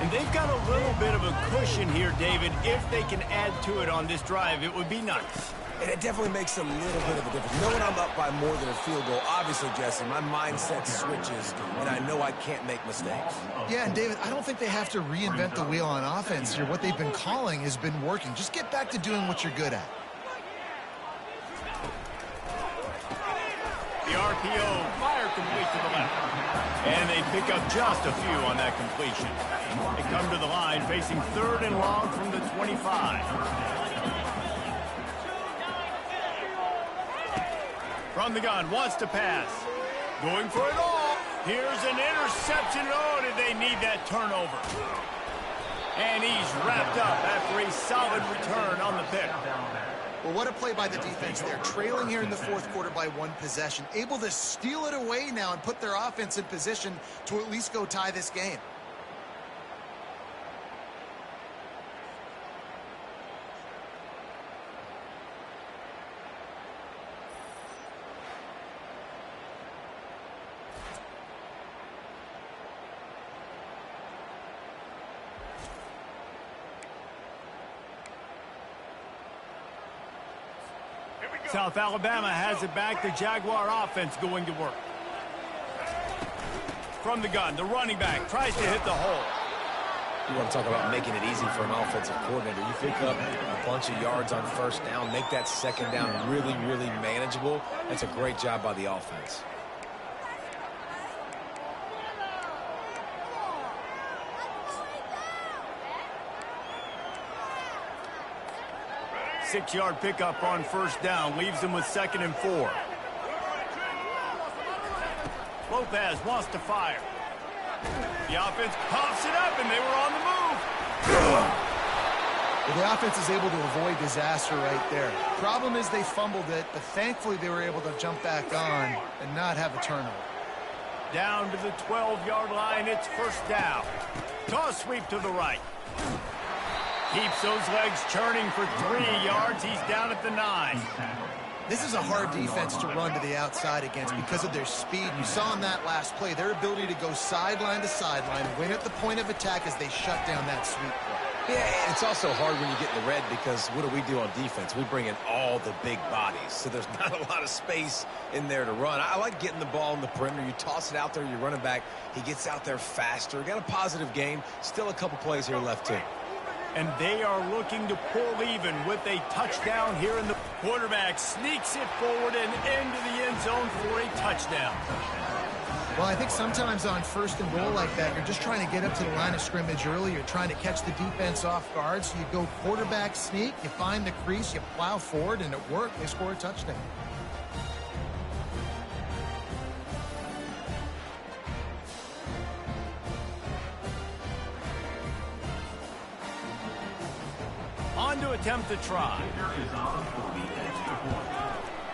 Speaker 1: And they've got a little bit of a cushion here, David. If they can add to it on this drive, it would be nice.
Speaker 3: And it definitely makes a little bit of a difference. Knowing I'm up by more than a field goal, obviously, Jesse, my mindset switches, and I know I can't make mistakes.
Speaker 2: Yeah, and David, I don't think they have to reinvent the wheel on offense here. What they've been calling has been working. Just get back to doing what you're good at.
Speaker 1: The RPO, fire complete to the left. And they pick up just a few on that completion. They come to the line facing 3rd and long from the 25. From the gun, wants to pass. Going for it all. Here's an interception. Oh, did they need that turnover? And he's wrapped up after a solid return on the pick.
Speaker 2: Well, what a play by the defense there. Trailing here in the 4th quarter by 1 possession. Able to steal it away now and put their offense in position to at least go tie this game.
Speaker 1: South Alabama has it back. The Jaguar offense going to work. From the gun, the running back tries to hit the hole.
Speaker 3: You want to talk about making it easy for an offensive coordinator. You pick up a bunch of yards on 1st down, make that 2nd down really, really manageable. That's a great job by the offense.
Speaker 1: Six-yard pickup on 1st down. Leaves them with 2nd and 4. Lopez wants to fire. The offense pops it up, and they were on the move.
Speaker 2: Well, the offense is able to avoid disaster right there. Problem is they fumbled it, but thankfully they were able to jump back on and not have a turnover.
Speaker 1: Down to the 12-yard line. It's 1st down. Toss sweep to the right. Keeps those legs churning for 3 yards. He's down at the 9.
Speaker 2: This is a hard defense to run to the outside against because of their speed. You saw in that last play their ability to go sideline to sideline, win at the point of attack as they shut down that sweep play.
Speaker 3: Yeah, and it's also hard when you get in the red because what do on defense? We bring in all the big bodies, so there's not a lot of space in there to run. I like getting the ball in the perimeter. You toss it out there, you're running back. He gets out there faster. Got a positive game. Still a couple plays here left, too.
Speaker 1: And they are looking to pull even with a touchdown here in the quarterback. Sneaks it forward and into the end zone for a touchdown.
Speaker 2: Well, I think sometimes on 1st and goal like that, you're just trying to get up to the line of scrimmage early. You're trying to catch the defense off guard. So you go quarterback sneak, you find the crease, you plow forward, and it worked. They score a touchdown.
Speaker 1: On to attempt the try.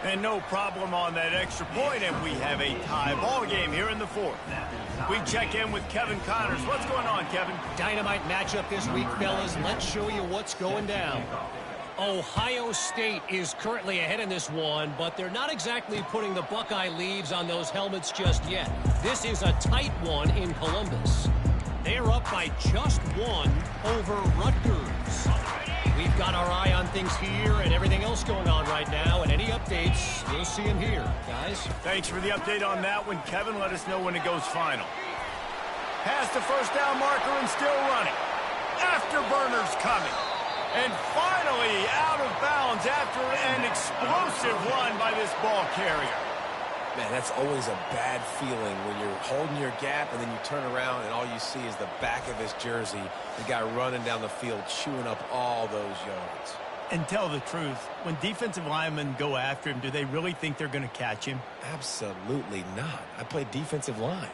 Speaker 1: And no problem on that extra point, and we have a tie ball game here in the 4th. We check in with Kevin Connors. What's going on, Kevin?
Speaker 4: Dynamite matchup this week, fellas. Let's show you what's going down. Ohio State is currently ahead in this one, but they're not exactly putting the Buckeye leaves on those helmets just yet. This is a tight one in Columbus. They're up by just 1 over Rutgers. We've got our eye on things here and everything else going on right now, and any updates, we'll see them here, guys.
Speaker 1: Thanks for the update on that one, Kevin. Let us know when it goes final. Past the 1st down marker and still running. Afterburners coming. And finally out of bounds after an explosive run by this ball carrier.
Speaker 3: Man, that's always a bad feeling when you're holding your gap and then you turn around and all you see is the back of his jersey. The guy running down the field, chewing up all those yards.
Speaker 1: And tell the truth, when defensive linemen go after him, do they really think they're going to catch him?
Speaker 3: Absolutely not. I played defensive line.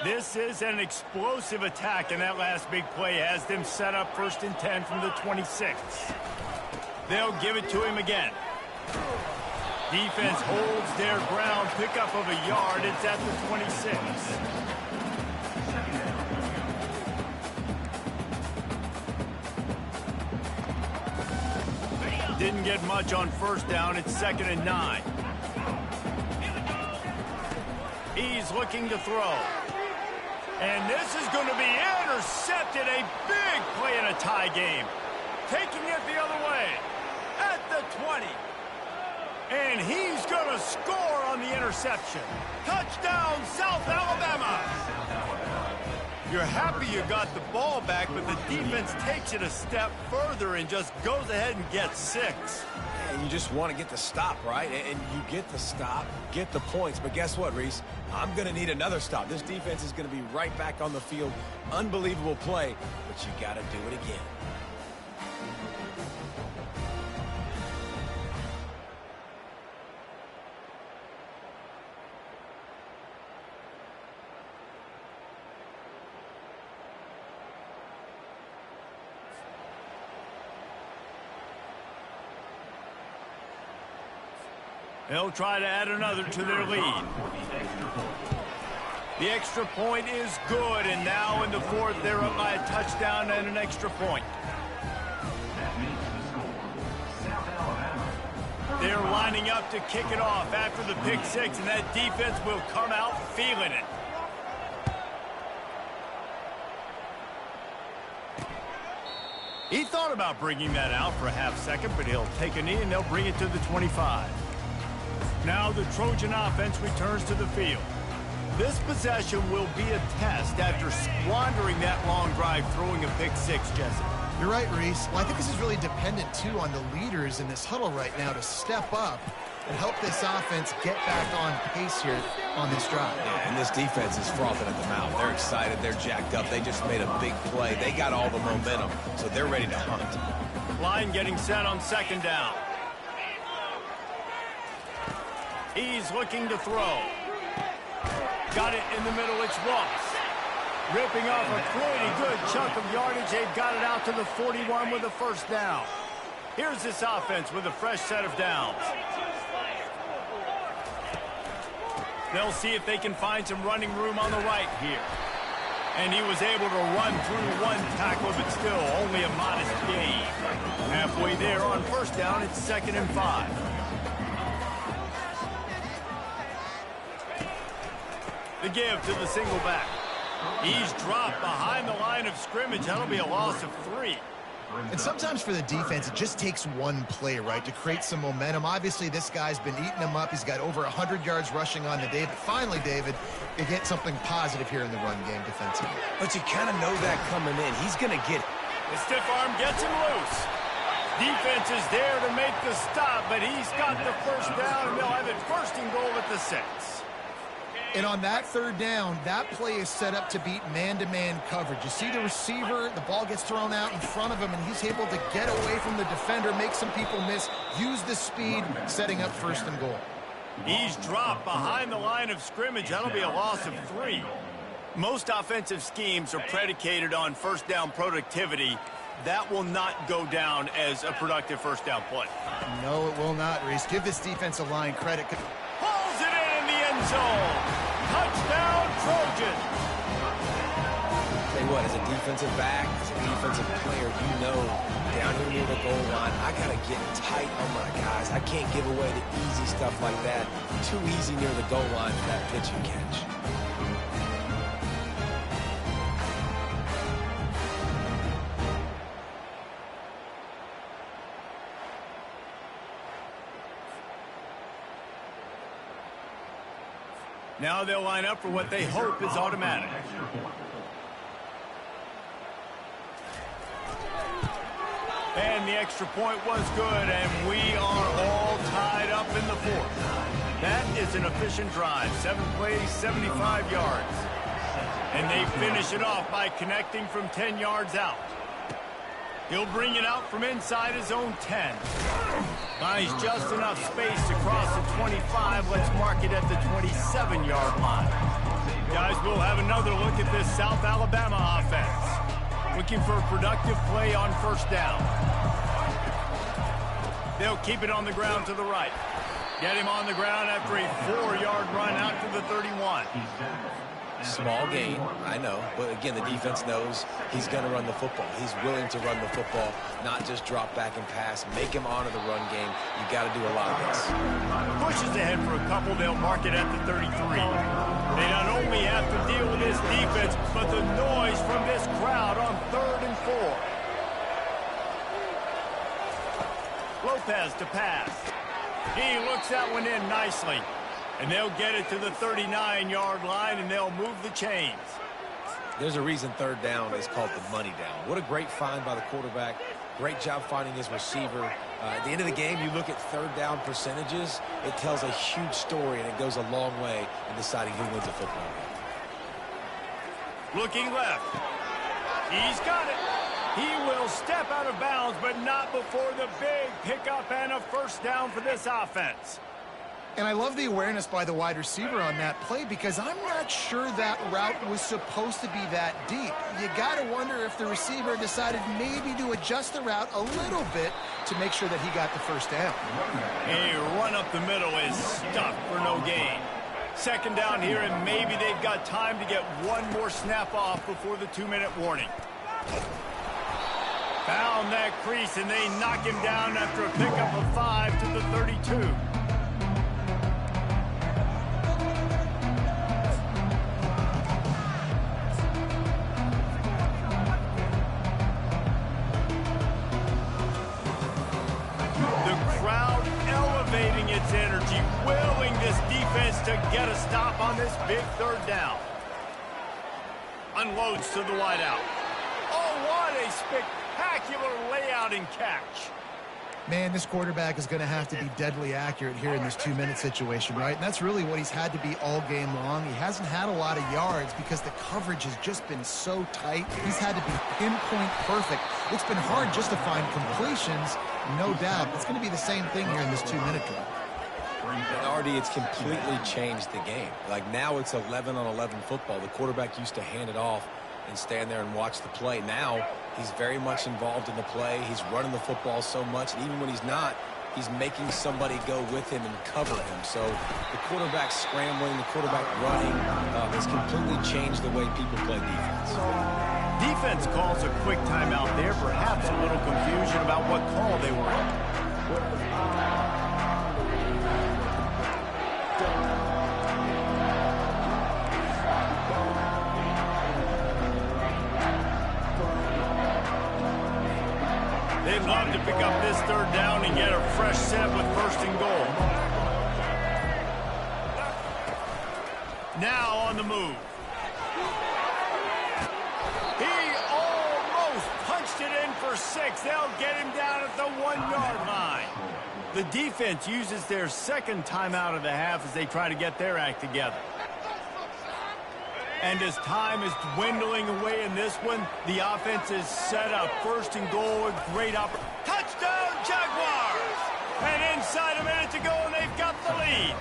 Speaker 1: This is an explosive attack, and that last big play has them set up 1st and 10 from the 26. They'll give it to him again. Defense holds their ground, pickup of a yard. It's at the 26. didn't get much on first down. It's 2nd and 9. He's looking to throw. And this is going to be intercepted. A big play in a tie game. Taking it the other way. At the 20. And he's going to score on the interception. Touchdown, South Alabama. You're happy you got the ball back, but the defense takes it a step further and just goes ahead and gets 6.
Speaker 3: And you just want to get the stop, right? And you get the stop, get the points. But guess what, Reese? I'm going to need another stop. This defense is going to be right back on the field. Unbelievable play, but you got to do it again.
Speaker 1: They'll try to add another to their lead. The extra point is good, and now in the 4th, they're up by a touchdown and an extra point. They're lining up to kick it off after the pick 6, and that defense will come out feeling it. He thought about bringing that out for a half second, but he'll take a knee and they'll bring it to the 25. Now the Trojan offense returns to the field. This possession will be a test after squandering that long drive throwing a pick 6, Jesse.
Speaker 2: You're right, Reese. Well, I think this is really dependent, too, on the leaders in this huddle right now to step up and help this offense get back on pace here on this drive.
Speaker 3: Yeah, and this defense is frothing at the mouth. They're excited. They're jacked up. They just made a big play. They got all the momentum, so they're ready to hunt.
Speaker 1: Line getting set on 2nd down. He's looking to throw. Got it in the middle. It's Ross. Ripping off a pretty good chunk of yardage. They've got it out to the 41 with a 1st down. Here's this offense with a fresh set of downs. They'll see if they can find some running room on the right here. And he was able to run through one tackle, but still only a modest gain. Halfway there on 1st down, it's 2nd and 5. The give to the single back. He's dropped behind the line of scrimmage. That'll be a loss of 3.
Speaker 2: And sometimes for the defense, it just takes one play, right, to create some momentum. Obviously, this guy's been eating them up. He's got over 100 yards rushing on the day. But finally, David, you get something positive here in the run game defensively.
Speaker 3: But you kind of know that coming in. He's going to get it.
Speaker 1: The stiff arm gets him loose. Defense is there to make the stop, but he's got the 1st down, and they'll have it 1st and goal at the 6.
Speaker 2: And on that 3rd down, that play is set up to beat man-to-man coverage. You see the receiver, the ball gets thrown out in front of him, and he's able to get away from the defender, make some people miss, use the speed, setting up 1st and goal.
Speaker 1: He's dropped behind the line of scrimmage. That'll be a loss of 3. Most offensive schemes are predicated on 1st down productivity. That will not go down as a productive 1st down play.
Speaker 2: No, it will not, Reese. Give this defensive line credit.
Speaker 1: Pulls it in the end zone. Touchdown, Trojan.
Speaker 3: Tell you what, as a defensive back, as a defensive player, you know down here near the goal line, I got to get tight on my guys. I can't give away the easy stuff like that. Too easy near the goal line for that pitch and catch.
Speaker 1: Now they'll line up for what they hope is automatic. And the extra point was good, and we are all tied up in the 4th. That is an efficient drive. 7 plays, 75 yards. And they finish it off by connecting from 10 yards out. He'll bring it out from inside his own 10. Finds just enough space to cross the 25. Let's mark it at the 27-yard line. Guys, we'll have another look at this South Alabama offense. Looking for a productive play on 1st down. They'll keep it on the ground to the right. Get him on the ground after a 4-yard run out to the 31.
Speaker 3: Small gain, I know, but again, the defense knows he's going to run the football. He's willing to run the football, not just drop back and pass, make him honor the run game. You got to do a lot of this.
Speaker 1: Pushes ahead for a couple. They'll mark it at the 33. They not only have to deal with this defense, but the noise from this crowd on 3rd and 4. Lopez to pass. He looks that one in nicely. And they'll get it to the 39-yard line, and they'll move the chains.
Speaker 3: There's a reason 3rd down is called the money down. What a great find by the quarterback. Great job finding his receiver. At the end of the game, you look at 3rd down percentages. It tells a huge story, and it goes a long way in deciding who wins a football game.
Speaker 1: Looking left. He's got it. He will step out of bounds, but not before the big pickup and a 1st down for this offense.
Speaker 2: And I love the awareness by the wide receiver on that play because I'm not sure that route was supposed to be that deep. You got to wonder if the receiver decided maybe to adjust the route a little bit to make sure that he got the 1st down.
Speaker 1: A run up the middle is stuck for no gain. 2nd down here, and maybe they've got time to get one more snap off before the 2-minute warning. Found that crease, and they knock him down after a pickup of 5 to the 32. Its energy, willing this defense to get a stop on this big 3rd down. Unloads to the wideout. Oh, what a spectacular layout and catch.
Speaker 2: Man, this quarterback is going to have to be deadly accurate here in this 2-minute situation, right? And that's really what he's had to be all game long. He hasn't had a lot of yards because the coverage has just been so tight. He's had to be pinpoint perfect. It's been hard just to find completions, no doubt. It's going to be the same thing here in this 2-minute drill.
Speaker 3: And Artie, it's completely changed the game. Like now it's 11-on-11 football. The quarterback used to hand it off and stand there and watch the play. Now he's very much involved in the play. He's running the football so much, and even when he's not, he's making somebody go with him and cover him. So the quarterback scrambling, the quarterback running has completely changed the way people play defense.
Speaker 1: Defense calls a quick timeout there, perhaps a little confusion about what call they were on. They'd love to pick up this 3rd down and get a fresh set with 1st and goal. Now on the move. He almost punched it in for 6. They'll get him down at the 1-yard line. The defense uses their 2nd timeout of the half as they try to get their act together. And as time is dwindling away in this one, the offense is set up 1st and goal. A great opportunity. Touchdown, Jaguars! And inside a minute to go, and they've got the lead.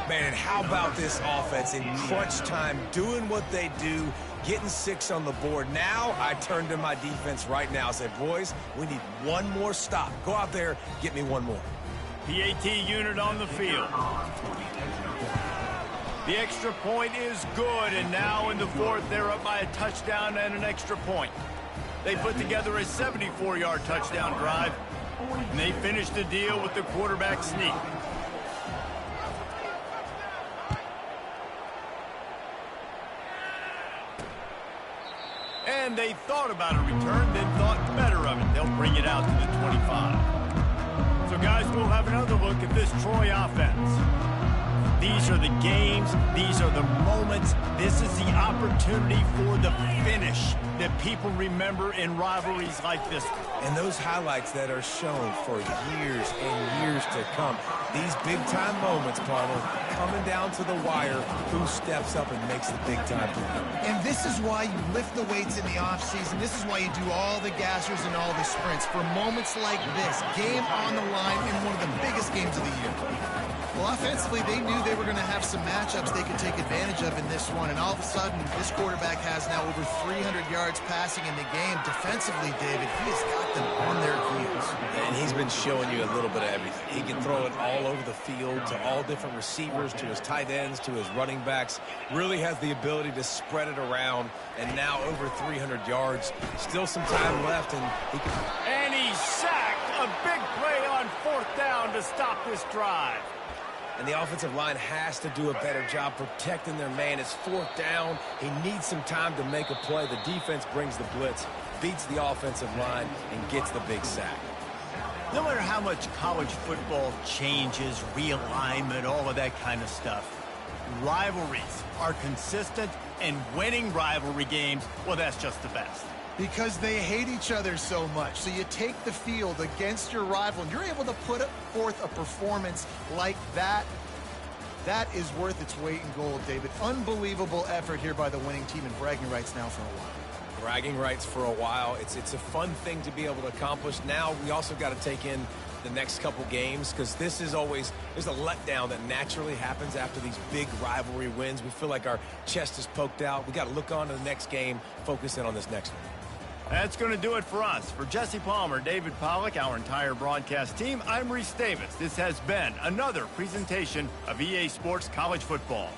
Speaker 3: Man, and how about this offense in crunch time, doing what they do, getting 6 on the board. Now I turn to my defense right now and say, boys, we need one more stop. Go out there, get me one more.
Speaker 1: PAT unit on the field. The extra point is good, and now in the 4th, they're up by a touchdown and an extra point. They put together a 74-yard touchdown drive, and they finish the deal with the quarterback sneak. And they thought about a return, then thought better of it. They'll bring it out to the 25. So, guys, we'll have another look at this Troy offense. These are the games. These are the moments. This is the opportunity for the finish that people remember in rivalries like this one.
Speaker 3: And those highlights that are shown for years and years to come. These big-time moments, Palmer, coming down to the wire, who steps up and makes the big-time play.
Speaker 2: And this is why you lift the weights in the offseason. This is why you do all the gassers and all the sprints. For moments like this, game on the line in one of the biggest games of the year. Well, offensively, they knew they were going to have some matchups they could take advantage of in this one, and all of a sudden, this quarterback has now over 300 yards passing in the game. Defensively, David, he has got them on their heels.
Speaker 3: And he's been showing you a little bit of everything. He can throw it all over the field to all different receivers, to his tight ends, to his running backs. Really has the ability to spread it around, and now over 300 yards. Still some time left, and he can...
Speaker 1: And he's sacked. A big play on 4th down to stop this drive.
Speaker 3: And the offensive line has to do a better job protecting their man. It's 4th down. He needs some time to make a play. The defense brings the blitz, beats the offensive line, and gets the big sack.
Speaker 1: No matter how much college football changes, realignment, all of that kind of stuff, rivalries are consistent, and winning rivalry games, well, that's just the best.
Speaker 2: Because they hate each other so much. So you take the field against your rival, and you're able to put forth a performance like that. That is worth its weight in gold, David. Unbelievable effort here by the winning team, and bragging rights now for a while.
Speaker 3: Bragging rights for a while. It's a fun thing to be able to accomplish. Now we also got to take in the next couple games, because this is always, there's a letdown that naturally happens after these big rivalry wins. We feel like our chest is poked out. We got to look on to the next game, focus in on this next one.
Speaker 1: That's going to do it for us. For Jesse Palmer, David Pollack, our entire broadcast team, I'm Reese Davis. This has been another presentation of EA Sports College Football.